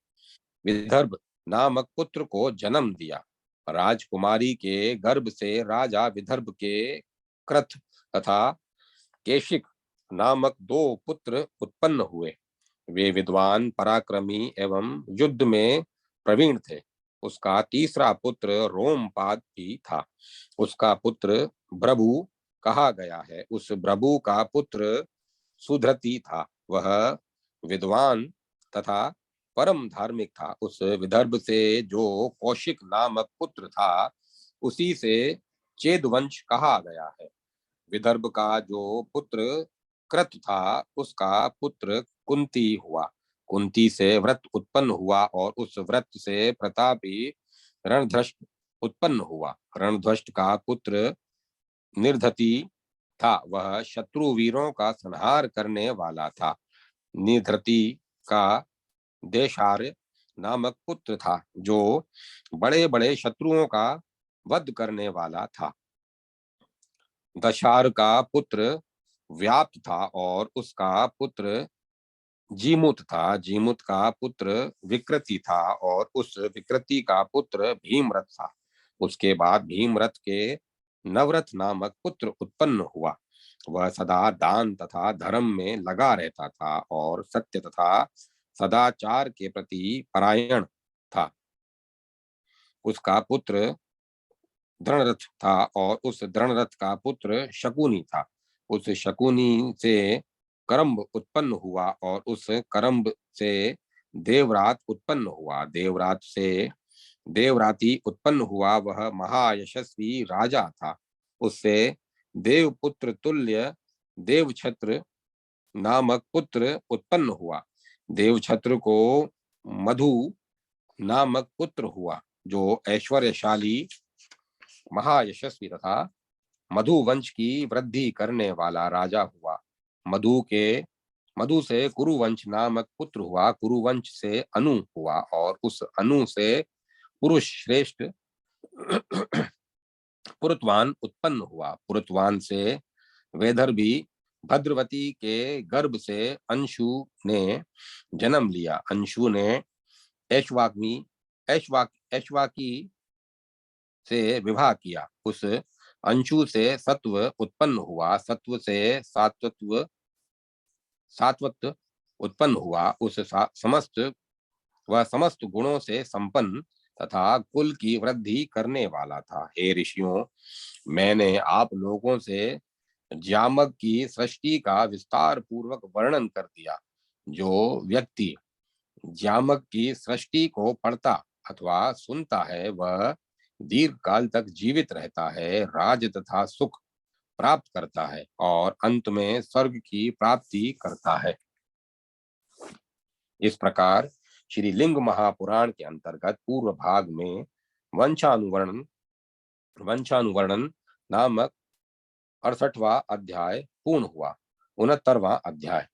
Speaker 1: विदर्भ नामक पुत्र को जन्म दिया। राजकुमारी के गर्भ से राजा विदर्भ के कृथ तथा केशिक नामक 2 पुत्र उत्पन्न हुए। वे विद्वान पराक्रमी एवं युद्ध में प्रवीण थे। उसका तीसरा पुत्र रोमपाद भी था। उसका पुत्र भ्रभु कहा गया है। उस भ्रभु का पुत्र सुधृति था। वह विद्वान तथा परम धार्मिक था। उस विदर्भ से जो कौशिक नामक पुत्र था उसी से चेदवंश कहा गया है। विदर्भ का जो पुत्र कृत था उसका पुत्र कुंती हुआ। कुंती से व्रत उत्पन्न हुआ और उस व्रत से प्रतापी रणध्वष्ट उत्पन्न हुआ। रणध्वष्ट का पुत्र निर्धति था। वह शत्रु वीरों का संहार करने वाला था। निर्धति का देशार्य नामक पुत्र था जो बड़े बड़े शत्रुओं का वध करने वाला था। दशार का पुत्र व्याप्त था और उसका पुत्र जीमूत था। जीमूत का पुत्र विकृति था और उस विकृति का पुत्र भीमरथ था। उसके बाद भीमरथ के नवरथ नामक पुत्र उत्पन्न हुआ। वह सदा दान तथा धर्म में लगा रहता था और सत्य तथा सदाचार के प्रति परायण था। उसका पुत्र दृढ़रथ था और उस दृढ़रथ का पुत्र शकुनी था। उस शकुनी से करम्ब उत्पन्न हुआ और उस करम्ब से देवरात उत्पन्न हुआ। देवरात से देवराती उत्पन्न हुआ। वह महायशस्वी राजा था। उससे देवपुत्र तुल्य देवछत्र नामक पुत्र उत्पन्न हुआ। देवछत्र को मधु नामक पुत्र हुआ जो ऐश्वर्यशाली महायशस्वी तथा मधु वंश की वृद्धि करने वाला राजा हुआ। मधु से कुरुवंश नामक पुत्र हुआ। कुरुवंश से अनु हुआ और उस अनु से पुरुष श्रेष्ठ पुरुतवान उत्पन्न हुआ। पुरुतवान से वैदर्भी भद्रवती के गर्भ से अंशु ने जन्म लिया। अंशु ने ऐश्वाकी से विवाह किया। उस अंशु से सत्व उत्पन्न हुआ। सत्व से सात्वत उत्पन्न हुआ। समस्त गुणों से संपन्न तथा कुल की वृद्धि करने वाला था। हे ऋषियों, मैंने आप लोगों से जामक की सृष्टि का विस्तार पूर्वक वर्णन कर दिया। जो व्यक्ति जामक की सृष्टि को पढ़ता अथवा सुनता है वह दीर्घ काल तक जीवित रहता है, राज तथा सुख प्राप्त करता है और अंत में स्वर्ग की प्राप्ति करता है। इस प्रकार श्री लिंग महापुराण के अंतर्गत पूर्व भाग में वंशानुवर्णन नामक 68वां अध्याय पूर्ण हुआ। 69वां अध्याय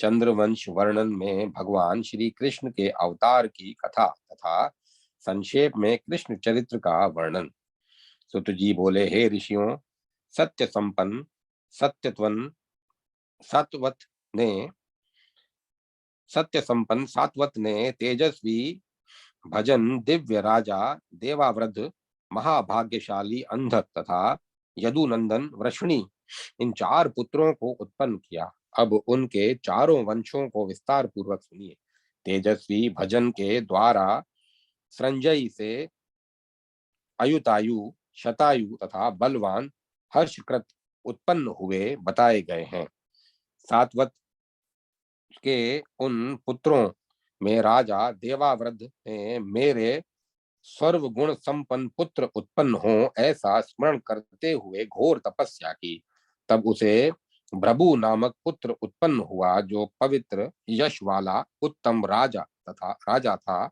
Speaker 1: चंद्रवंश वर्णन में भगवान श्री कृष्ण के अवतार की कथा तथा संक्षेप में कृष्ण चरित्र का वर्णन। सुत जी बोले, हे ऋषियों, सत्य संपन्न सात्वत ने तेजस्वी भजन दिव्य राजा देवावृद्ध महाभाग्यशाली अंधक तथा यदुनंदन वृषणी इन 4 पुत्रों को उत्पन्न किया। अब उनके चारों वंशों को विस्तार पूर्वक सुनिए। तेजस्वी भजन के द्वारा संजय से अयुतायु, शतायु तथा बलवान हर्षकृत उत्पन्न हुए बताए गए हैं। सात्वत के उन पुत्रों में राजा देवावृद्ध ने मेरे सर्वगुण संपन्न पुत्र उत्पन्न हो ऐसा स्मरण करते हुए घोर तपस्या की। तब उसे भ्रभु नामक पुत्र उत्पन्न हुआ जो पवित्र यश वाला उत्तम राजा था।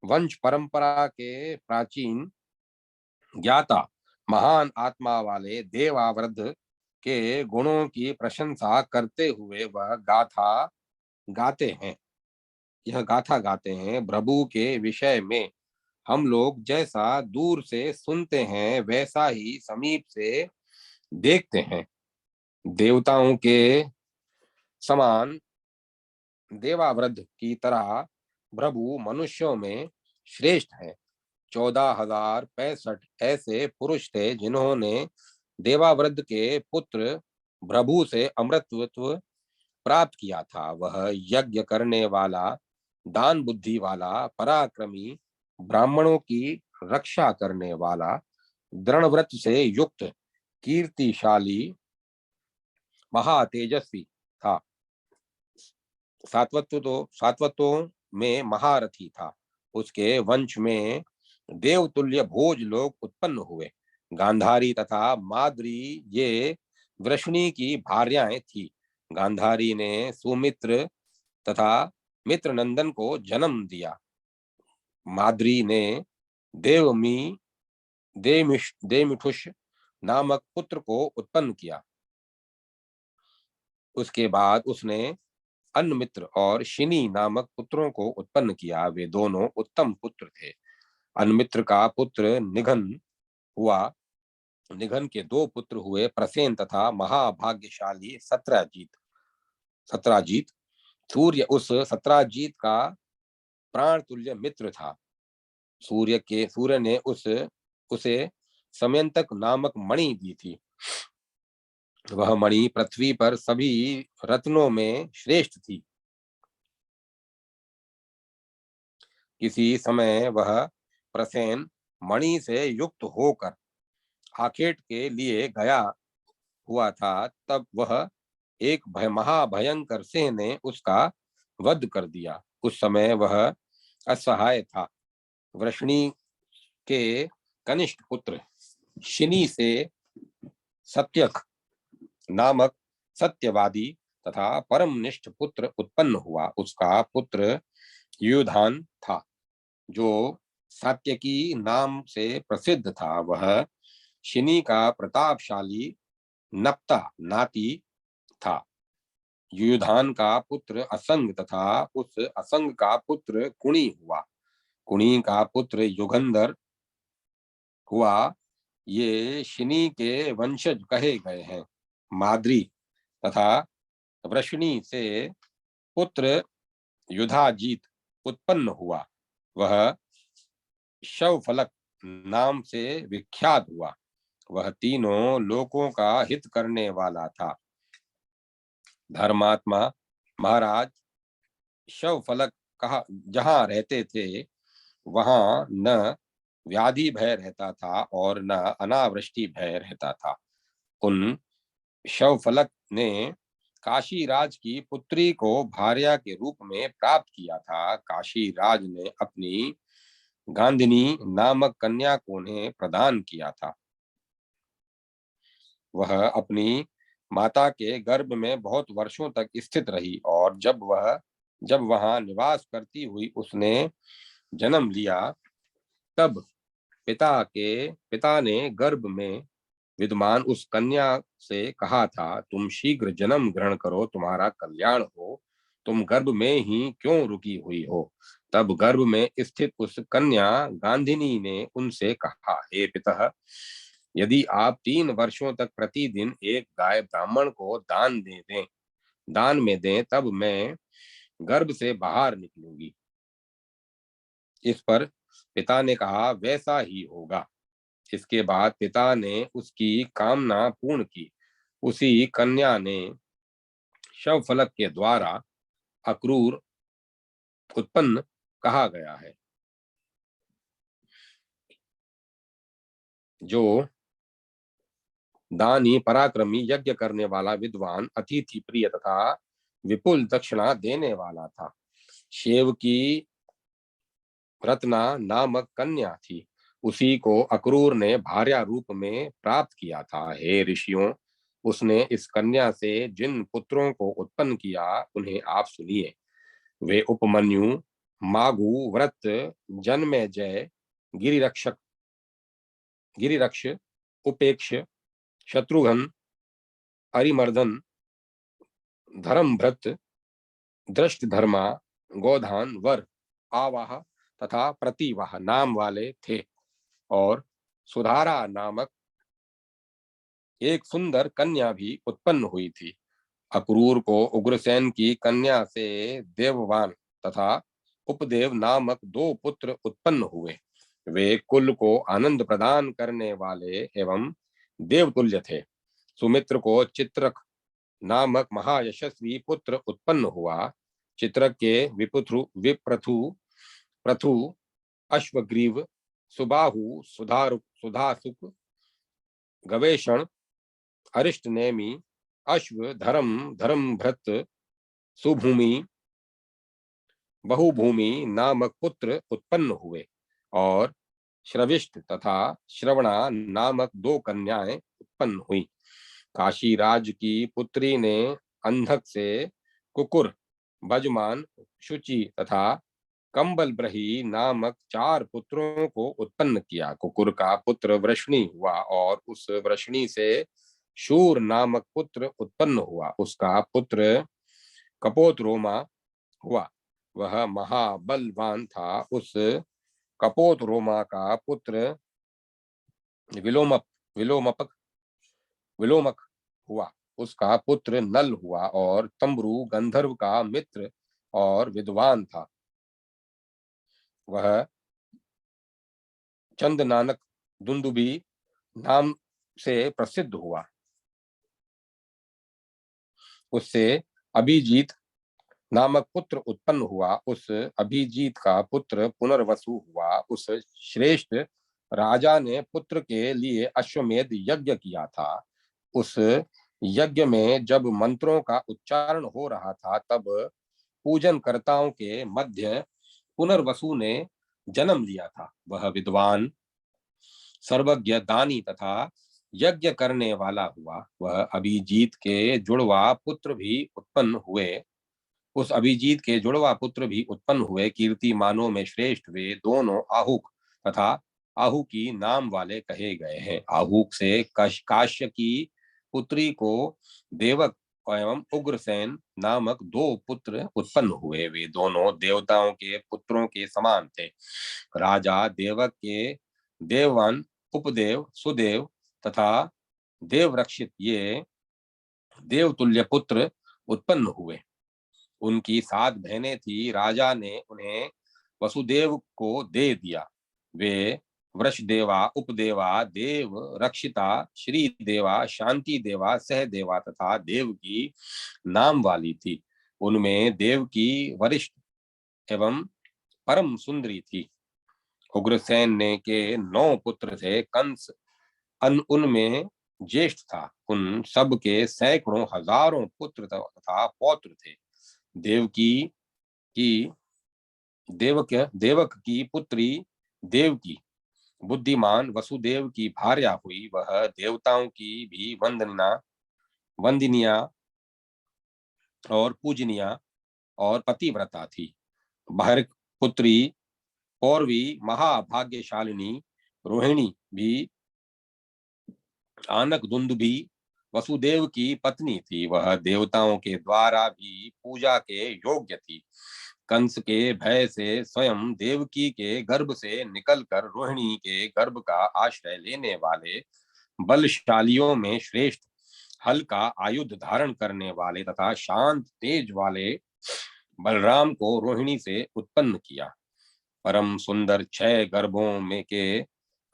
Speaker 1: वंश परंपरा के प्राचीन ज्ञाता महान आत्मा वाले देवावृद्ध के गुणों की प्रशंसा करते हुए वह गाथा गाते हैं। प्रभु के विषय में हम लोग जैसा दूर से सुनते हैं वैसा ही समीप से देखते हैं। देवताओं के समान देवावृद्ध की तरह प्रभु मनुष्यों में श्रेष्ठ है। 14,065 ऐसे पुरुष थे जिन्होंने देवावृद्ध के पुत्र प्रभु से अमृतत्व प्राप्त किया था। वह यज्ञ करने वाला, दान बुद्धि वाला, पराक्रमी, ब्राह्मणों की रक्षा करने वाला, दृढ़व्रत से युक्त, कीर्तिशाली, महातेजस्वी था। सात्वतों में महारथी था। उसके वंश में देवतुल्य भोज लोग उत्पन्न हुए। गांधारी तथा माद्री ये वृषणी की भार्याएं थी। गांधारी ने सुमित्र तथा मित्रनंदन को जन्म दिया। माद्री ने देमिठुष नामक पुत्र को उत्पन्न किया। उसके बाद उसने अन्नमित्र और शिनी नामक पुत्रों को उत्पन्न किया। वे दोनों उत्तम पुत्र थे। अन्नमित्र का पुत्र निघन हुआ निघन के दो पुत्र हुए, प्रसेन तथा महाभाग्यशाली सत्राजीत। सूर्य उस सत्राजीत का प्राण तुल्य मित्र था। सूर्य ने उसे समयंतक नामक मणि दी थी। वह मणि पृथ्वी पर सभी रत्नों में श्रेष्ठ थी। किसी समय वह प्रसेन मणि से युक्त होकर आखेट के लिए गया हुआ था। तब वह एक महाभयंकर सिंह ने उसका वध कर दिया। उस समय वह असहाय था। वृष्णि के कनिष्ठ पुत्र शिनी से सत्यक नामक सत्यवादी तथा परमनिष्ठ पुत्र उत्पन्न हुआ। उसका पुत्र युधान था, जो सात्यकी नाम से प्रसिद्ध था। वह शिनी का प्रतापशाली नप्ता नाती था। युधान का पुत्र असंग तथा उस असंग का पुत्र कुणी हुआ। कुणी का पुत्र युगंधर हुआ। ये शिनी के वंशज कहे गए हैं। माद्री तथा वृष्णि से पुत्र युधाजीत उत्पन्न हुआ। वह शवफलक नाम से विख्यात हुआ। वह तीनों लोकों का हित करने वाला था। धर्मात्मा महाराज शवफलक कहा जहाँ रहते थे, वहां न व्याधि भय रहता था और न अनावृष्टि भय रहता था। उन शवफलक ने काशीराज की पुत्री को भार्या के रूप में प्राप्त किया था। काशीराज ने अपनी गांधिनी नामक कन्या को उन्हें प्रदान किया था। वह अपनी माता के गर्भ में बहुत वर्षों तक स्थित रही और जब वहां निवास करती हुई उसने जन्म लिया, तब पिता ने गर्भ में विद्यमान उस कन्या से कहा था, तुम शीघ्र जन्म ग्रहण करो, तुम्हारा कल्याण हो। तुम गर्भ में ही क्यों रुकी हुई हो? तब गर्भ में स्थित उस कन्या गांधिनी ने उनसे कहा, हे पिता, यदि आप 3 वर्षों तक प्रतिदिन एक गाय ब्राह्मण को दान में दें, तब मैं गर्भ से बाहर निकलूंगी। इस पर पिता ने कहा, वैसा ही होगा। इसके बाद पिता ने उसकी कामना पूर्ण की। उसी कन्या ने शवफलक के द्वारा अक्रूर उत्पन्न कहा गया है, जो दानी, पराक्रमी, यज्ञ करने वाला, विद्वान, अतिथि प्रिय तथा विपुल दक्षिणा देने वाला था। शेव की रत्ना नामक कन्या थी। उसी को अक्रूर ने भार्या रूप में प्राप्त किया था। हे ऋषियों, उसने इस कन्या से जिन पुत्रों को उत्पन्न किया, उन्हें आप सुनिए। वे उपमन्यु, मागु, व्रत, जन्मेजय, गिरिरक्षक गिरिरक्ष, उपेक्ष, शत्रुघ्न, अरिमर्दन, धर्मभृत, दृष्टधर्मा, गोधान, वर, आवाह तथा प्रतिवाह नाम वाले थे। और सुधारा नामक एक सुंदर कन्या भी उत्पन्न हुई थी। अक्रूर को उग्रसेन की कन्या से देववान तथा उपदेव नामक 2 पुत्र उत्पन्न हुए। वे कुल को आनंद प्रदान करने वाले एवं देवतुल्य थे। सुमित्र को चित्रक नामक महायशस्वी पुत्र उत्पन्न हुआ। चित्रक के विप्रथु प्रथु, अश्वग्रीव, सुबाहु, सुधासुक, गवेषण, अरिष्ट नेमी, अश्व, धर्मभृत, सुभूमि, बहुभूमि नामक पुत्र उत्पन्न हुए। और श्रविष्ठ तथा श्रवणा नामक 2 कन्याएं उत्पन्न हुई। काशीराज की पुत्री ने अंधक से कुकुर, बजमान, शुचि तथा कंबलब्रही नामक 4 पुत्रों को उत्पन्न किया। कुकुर का पुत्र वृष्णि हुआ और उस वृष्णि से शूर नामक पुत्र उत्पन्न हुआ। उसका पुत्र कपोतरोमा हुआ। वह महाबलवान था। उस कपोतरोमा का पुत्र विलोमप विलोमक विलोमक हुआ, उसका पुत्र नल हुआ, और तंबरू गंधर्व का मित्र और विद्वान था। वह चंद नानक दुंदुबी नाम से प्रसिद्ध हुआ। उससे अभिजीत नामक पुत्र उत्पन्न हुआ। उस अभिजीत का पुत्र पुनर्वसु हुआ। उस श्रेष्ठ राजा ने पुत्र के लिए अश्वमेध यज्ञ किया था। उस यज्ञ में जब मंत्रों का उच्चारण हो रहा था, तब पूजन कर्ताओं के मध्य पुनर्वसु ने जन्म लिया था। वह विद्वान, सर्वज्ञ, दानी तथा यज्ञ करने वाला हुआ। वह अभिजीत के जुड़वा पुत्र भी उत्पन्न हुए उस अभिजीत के जुड़वा पुत्र भी उत्पन्न हुए। कीर्तिमानों में श्रेष्ठ वे दोनों आहुक तथा आहु की नाम वाले कहे गए हैं। आहुक से काश्य की पुत्री को देवक एवं उग्रसेन नामक दो पुत्र उत्पन्न हुए। वे दोनों देवताओं के पुत्रों के समान थे। राजा देवक के देववन, उपदेव, सुदेव तथा देवरक्षित ये देवतुल्य पुत्र उत्पन्न हुए। उनकी 7 बहनें थी। राजा ने उन्हें वसुदेव को दे दिया। वे वृषदेवा, उपदेवा, देव रक्षिता, श्री देवा, शांति देवा, सहदेवा तथा देव की नाम वाली थी। उनमें देव की वरिष्ठ एवं परम सुंदरी थी। उग्रसेन ने के 9 पुत्र थे। कंस उनमें ज्येष्ठ था। उन सब के सैकड़ों हजारों पुत्र तथा पौत्र थे। देवकी की देवक की पुत्री देवकी बुद्धिमान वसुदेव की भार्या हुई। वह देवताओं की भी वंदनिया और पूजनिया और पतिव्रता थी। भर पुत्री पौरवी महाभाग्यशालिनी रोहिणी भी आनक दुंदुभी वसुदेव की पत्नी थी। वह देवताओं के द्वारा भी पूजा के योग्य थी। कंस के भय से स्वयं देवकी के गर्भ से निकलकर रोहिणी के गर्भ का आश्रय लेने वाले बलशालियों में श्रेष्ठ, हल्का आयुध धारण करने वाले तथा शांत तेज वाले बलराम को रोहिणी से उत्पन्न किया। परम सुंदर 6 गर्भों में के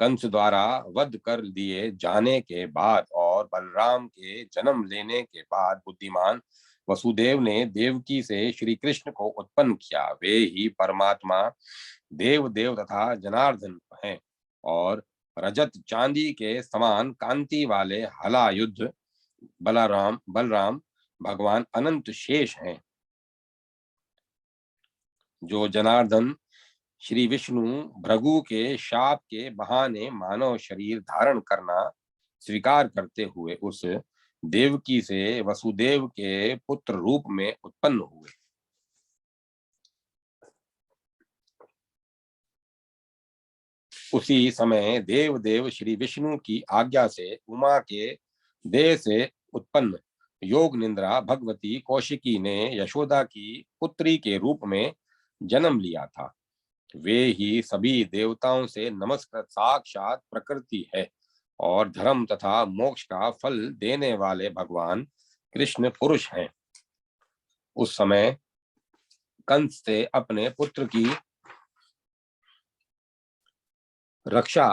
Speaker 1: कंस द्वारा वध कर दिए जाने के बाद और बलराम के जन्म लेने के बाद बुद्धिमान वसुदेव ने देवकी से श्री कृष्ण को उत्पन्न किया। वे ही परमात्मा देव तथा जनार्दन हैं और रजत चांदी के समान कांति वाले हलायुध बलराम भगवान अनंत शेष हैं। जो जनार्दन श्री विष्णु भृगु के शाप के बहाने मानव शरीर धारण करना स्वीकार करते हुए उस देवकी से वसुदेव के पुत्र रूप में उत्पन्न हुए। उसी समय देव श्री विष्णु की आज्ञा से उमा के देह से उत्पन्न योग निंद्रा भगवती कौशिकी ने यशोदा की पुत्री के रूप में जन्म लिया था। वे ही सभी देवताओं से नमस्कृत साक्षात प्रकृति है और धर्म तथा मोक्ष का फल देने वाले भगवान कृष्ण पुरुष हैं। उस समय कंस से अपने पुत्र की रक्षा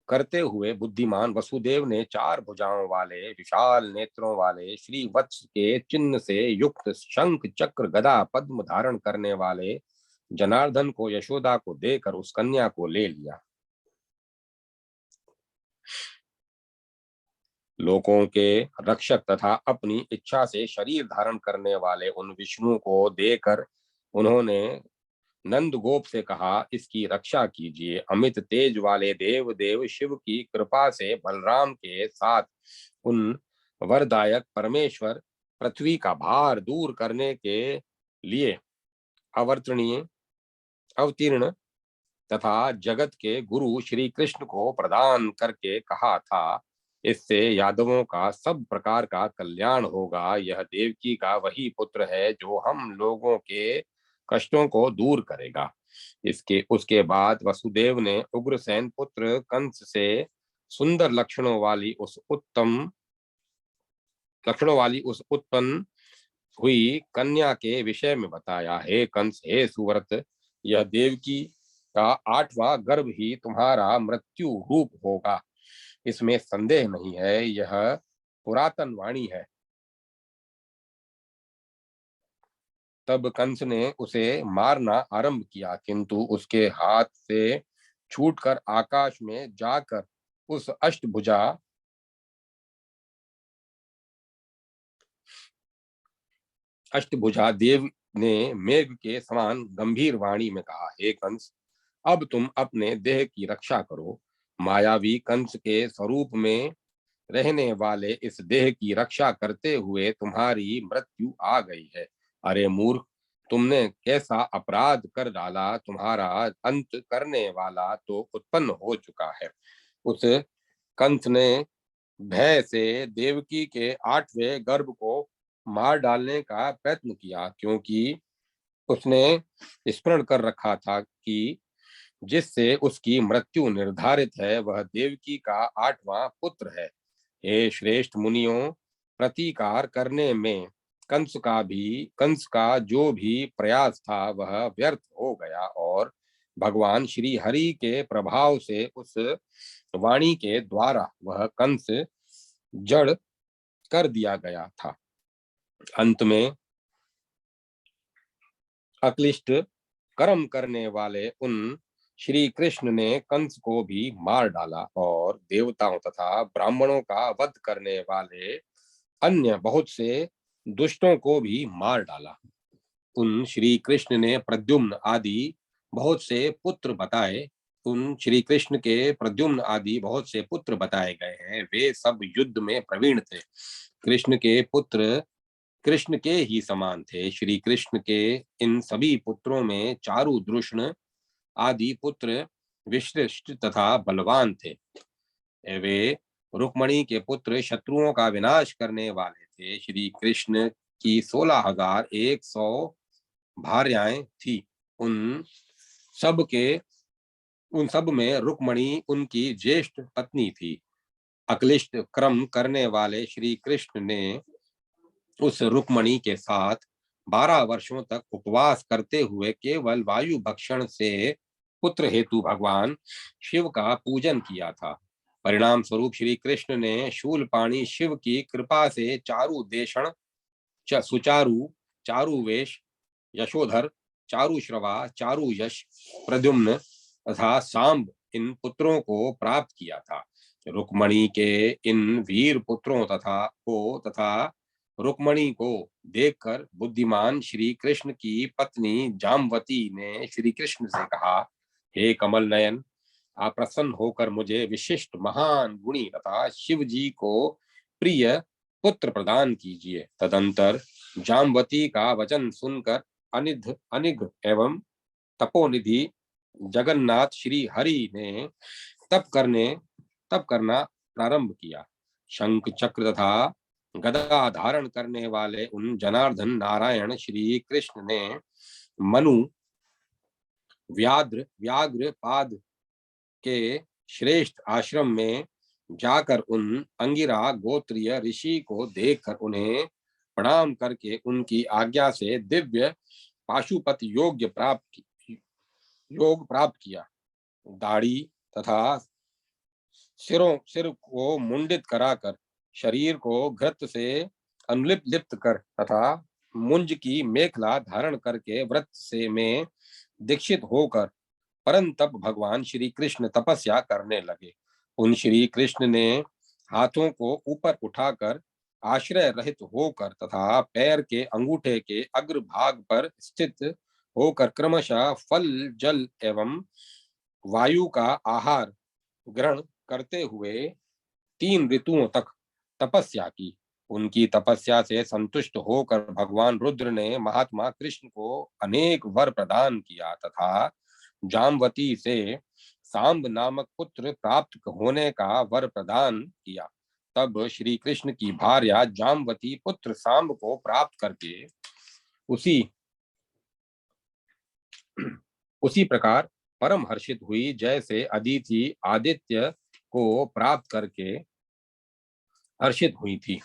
Speaker 1: करते हुए बुद्धिमान वसुदेव ने 4 भुजाओं वाले, विशाल नेत्रों वाले, श्री वत्स के चिन्ह से युक्त, शंख चक्र गदा पद्म धारण करने वाले जनार्दन को यशोदा को देकर उस कन्या को ले लिया। लोकों के रक्षक तथा अपनी इच्छा से शरीर धारण करने वाले उन विष्णु को देकर उन्होंने नंदगोप से कहा, इसकी रक्षा कीजिए। अमित तेज वाले देव शिव की कृपा से बलराम के साथ उन वरदायक परमेश्वर पृथ्वी का भार दूर करने के लिए अवतीर्ण तथा जगत के गुरु श्री कृष्ण को प्रदान करके कहा था, इससे यादवों का सब प्रकार का कल्याण होगा। यह देवकी का वही पुत्र है जो हम लोगों के कष्टों को दूर करेगा। उसके बाद वसुदेव ने उग्रसेन पुत्र कंस से सुंदर लक्षणों वाली उस उत्पन्न हुई कन्या के विषय में बताया। हे कंस, हे सुव्रत, यह देवकी का 8वां गर्भ ही तुम्हारा मृत्यु रूप होगा, इसमें संदेह नहीं है। यह पुरातन वाणी है। तब कंस ने उसे मारना आरंभ किया, किंतु उसके हाथ से छूटकर आकाश में जाकर उस अष्टभुजा देव ने मेघ के समान गंभीर वाणी में कहा, हे कंस, अब तुम अपने देह की रक्षा करो। मायावी कंस के स्वरूप में रहने वाले इस देह की रक्षा करते हुए तुम्हारी मृत्यु आ गई है। अरे मूर्ख, तुमने कैसा अपराध कर डाला। तुम्हारा अंत करने वाला तो उत्पन्न हो चुका है। उस कंस ने भय से देवकी के 8वें गर्भ को मार डालने का प्रयत्न किया, क्योंकि उसने स्मरण कर रखा था कि जिससे उसकी मृत्यु निर्धारित है वह देवकी का 8वां पुत्र है। हे श्रेष्ठ मुनियों, प्रतिकार करने में कंस का जो भी प्रयास था वह व्यर्थ हो गया, और भगवान श्री हरि के प्रभाव से उस वाणी के द्वारा वह कंस जड़ कर दिया गया था। अंत में अक्लिष्ट कर्म करने वाले उन श्री कृष्ण ने कंस को भी मार डाला, और देवताओं तथा ब्राह्मणों का वध करने वाले अन्य बहुत से दुष्टों को भी मार डाला। उन श्री कृष्ण ने प्रद्युम्न आदि बहुत से पुत्र बताए उन श्री कृष्ण के प्रद्युम्न आदि बहुत से पुत्र बताए गए हैं। वे सब युद्ध में प्रवीण थे। कृष्ण के पुत्र कृष्ण के ही समान थे। श्री कृष्ण के इन सभी पुत्रों में चारु, द्रुष्ण आदि पुत्र विशिष्ट तथा बलवान थे। वे रुक्मणी के पुत्र शत्रुओं का विनाश करने वाले थे। श्री कृष्ण की 16,100 भार्याएं थी। उन सब के उन सब में रुक्मणी उनकी ज्येष्ठ पत्नी थी। अक्लिष्ट क्रम करने वाले श्री कृष्ण ने उस रुक्मणी के साथ 12 वर्षों तक उपवास करते हुए केवल वायु भक्षण से पुत्र हेतु भगवान शिव का पूजन किया था। परिणाम स्वरूप श्री कृष्ण ने शूलपाणी शिव की कृपा से चारु देषण, सुचारु, चारुवेश, यशोधर, चारुश्रवा, चारुयश, प्रद्युम्न तथा सांब इन पुत्रों को प्राप्त किया था। रुक्मणी के इन वीर पुत्रों तथा रुक्मणी को देखकर बुद्धिमान श्री कृष्ण की पत्नी जामवती ने श्री कृष्ण से कहा, हे कमल नयन, आप प्रसन्न होकर मुझे विशिष्ट महान गुणी तथा शिव जी को प्रिय पुत्र प्रदान कीजिए। तदंतर जामवती का वचन सुनकर अनिघ एवं तपोनिधि जगन्नाथ श्री हरि ने तप करना प्रारंभ किया। शंख चक्र तथा गदा धारण करने वाले उन जनार्दन नारायण श्री कृष्ण ने मनु व्याघ्र पाद के श्रेष्ठ आश्रम में जाकर उन अंगिरा गोत्रीय ऋषि को देखकर उन्हें प्रणाम करके उनकी आज्ञा से दिव्य पाशुपत योग प्राप्त किया। दाढ़ी तथा सिर को मुंडित कराकर, शरीर को घृत से लिप्त कर तथा मुंज की मेखला धारण करके व्रत से में दीक्षित होकर परंतप भगवान श्री कृष्ण तपस्या करने लगे। उन श्री कृष्ण ने हाथों को ऊपर उठाकर आश्रय रहित होकर तथा पैर के अंगूठे के अग्र भाग पर स्थित होकर क्रमशः फल, जल एवं वायु का आहार ग्रहण करते हुए 3 ऋतुओं तक तपस्या की। उनकी तपस्या से संतुष्ट होकर भगवान रुद्र ने महात्मा कृष्ण को अनेक वर प्रदान किया तथा जामवती से सांब नामक पुत्र प्राप्त होने का वर प्रदान किया। तब श्री कृष्ण की भार्या जामवती पुत्र सांब को प्राप्त करके उसी उसी प्रकार परम हर्षित हुई जैसे अदिति आदित्य को प्राप्त करके हर्षित हुई थी।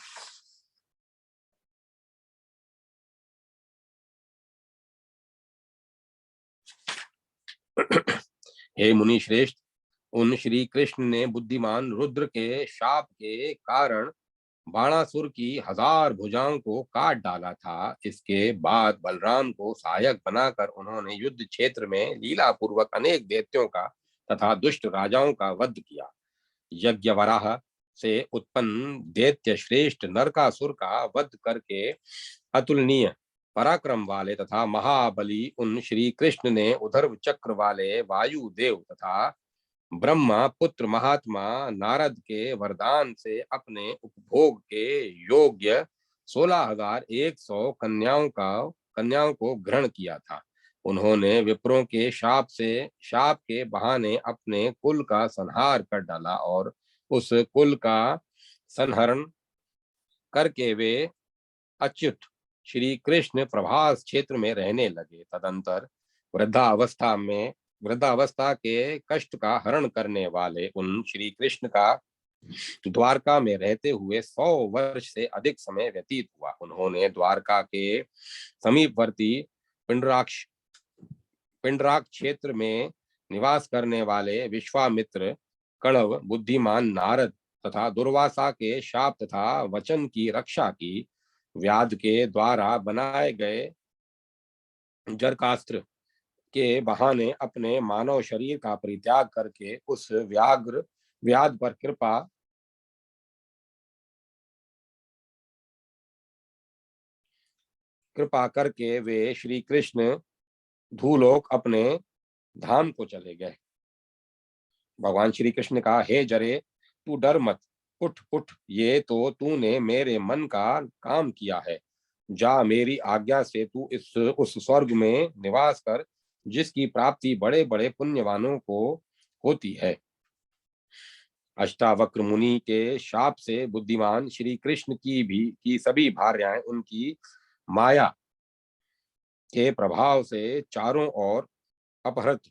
Speaker 1: हे मुनि श्रेष्ठ, उन श्री कृष्ण ने बुद्धिमान रुद्र के शाप के कारण बाणासुर की 1000 भुजाओं को काट डाला था। इसके बाद बलराम को सहायक बनाकर उन्होंने युद्ध क्षेत्र में लीला पूर्वक अनेक दैत्यों का तथा दुष्ट राजाओं का वध किया। यज्ञवराह से उत्पन्न दैत्य श्रेष्ठ नरकासुर का वध करके अतुलनीय पराक्रम वाले तथा महाबली उन श्री कृष्ण ने उधर्व चक्र वाले वायुदेव तथा ब्रह्मा पुत्र महात्मा नारद के वरदान से अपने उपभोग के योग्य 16,100 कन्याओं को ग्रहण किया था। उन्होंने विप्रों के शाप के बहाने अपने कुल का संहार कर डाला और उस कुल का संहरण करके वे अच्युत श्री कृष्ण प्रभास क्षेत्र में रहने लगे। तदंतर वृद्धावस्था के कष्ट का हरण करने वाले उन श्री कृष्ण का द्वारका में रहते हुए 100 वर्ष से अधिक समय व्यतीत हुआ। उन्होंने द्वारका के समीपवर्ती पिंडराक्ष क्षेत्र में निवास करने वाले विश्वामित्र, कणव, बुद्धिमान नारद तथा दुर्वासा के शाप तथा वचन की रक्षा की। व्याध के द्वारा बनाए गए जरकास्त्र के बहाने अपने मानव शरीर का परित्याग करके उस व्याध पर कृपा करके वे श्री कृष्ण धूलोक अपने धाम को चले गए। भगवान श्री कृष्ण ने कहा, हे जरे, तू डर मत, उठ उठ, ये तो तूने मेरे मन का काम किया है। जा, मेरी आज्ञा से तू उस स्वर्ग में निवास कर जिसकी प्राप्ति बड़े बड़े पुण्यवानों को होती है। अष्टावक्र मुनि के शाप से बुद्धिमान श्री कृष्ण की सभी भार्याएं उनकी माया के प्रभाव से चारों ओर अपहृत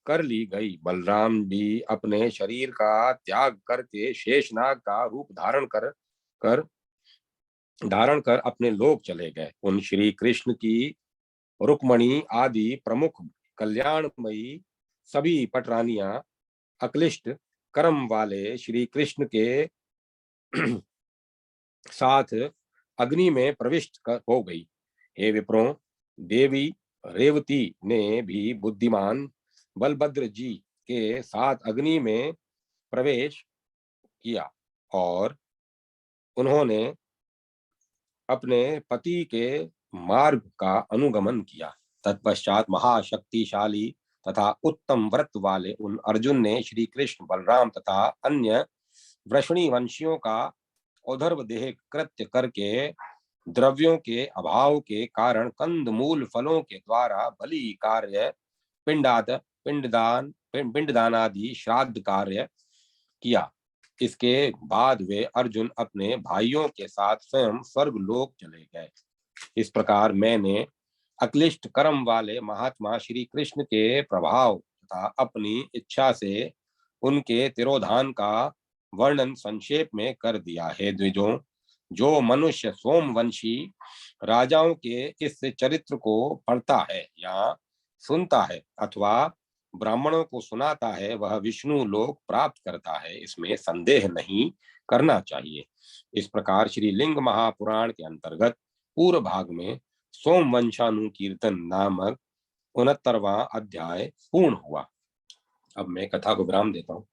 Speaker 1: कर ली गई। बलराम भी अपने शरीर का त्याग करके शेषनाग का रूप धारण कर अपने लोक चले गए। उन श्री कृष्ण की रुक्मणी आदि प्रमुख कल्याणमयी सभी पटरानियां अक्लिष्ट कर्म वाले श्री कृष्ण के साथ अग्नि में प्रविष्ट हो गई। हे विप्रों, देवी रेवती ने भी बुद्धिमान बलभद्र जी के साथ अग्नि में प्रवेश किया और उन्होंने अपने पति के मार्ग का अनुगमन किया। तत्पश्चात महाशक्तिशाली तथा उत्तम व्रत वाले उन अर्जुन ने श्री कृष्ण, बलराम तथा अन्य वृषणी वंशियों का औधर्व देह कृत्य करके द्रव्यों के अभाव के कारण कंदमूल फलों के द्वारा बलि कार्य, पिंडदानादि श्राद्ध कार्य किया। इसके बाद वे अर्जुन अपने भाइयों के साथ स्वयं स्वर्ग लोक चले गए। इस प्रकार मैंने अक्लिष्ट कर्म वाले महात्मा श्री कृष्ण के प्रभाव तथा अपनी इच्छा से उनके तिरोधान का वर्णन संक्षेप में कर दिया है। द्विजों, जो मनुष्य सोमवंशी राजाओं के इस चरित्र को पढ़ता है या सुनता है अथवा ब्राह्मणों को सुनाता है, वह विष्णु लोक प्राप्त करता है, इसमें संदेह नहीं करना चाहिए। इस प्रकार श्री लिंग महापुराण के अंतर्गत पूर्व भाग में सोमवंशानुकीर्तन नामक 69वां अध्याय पूर्ण हुआ। अब मैं कथा को विराम देता हूँ।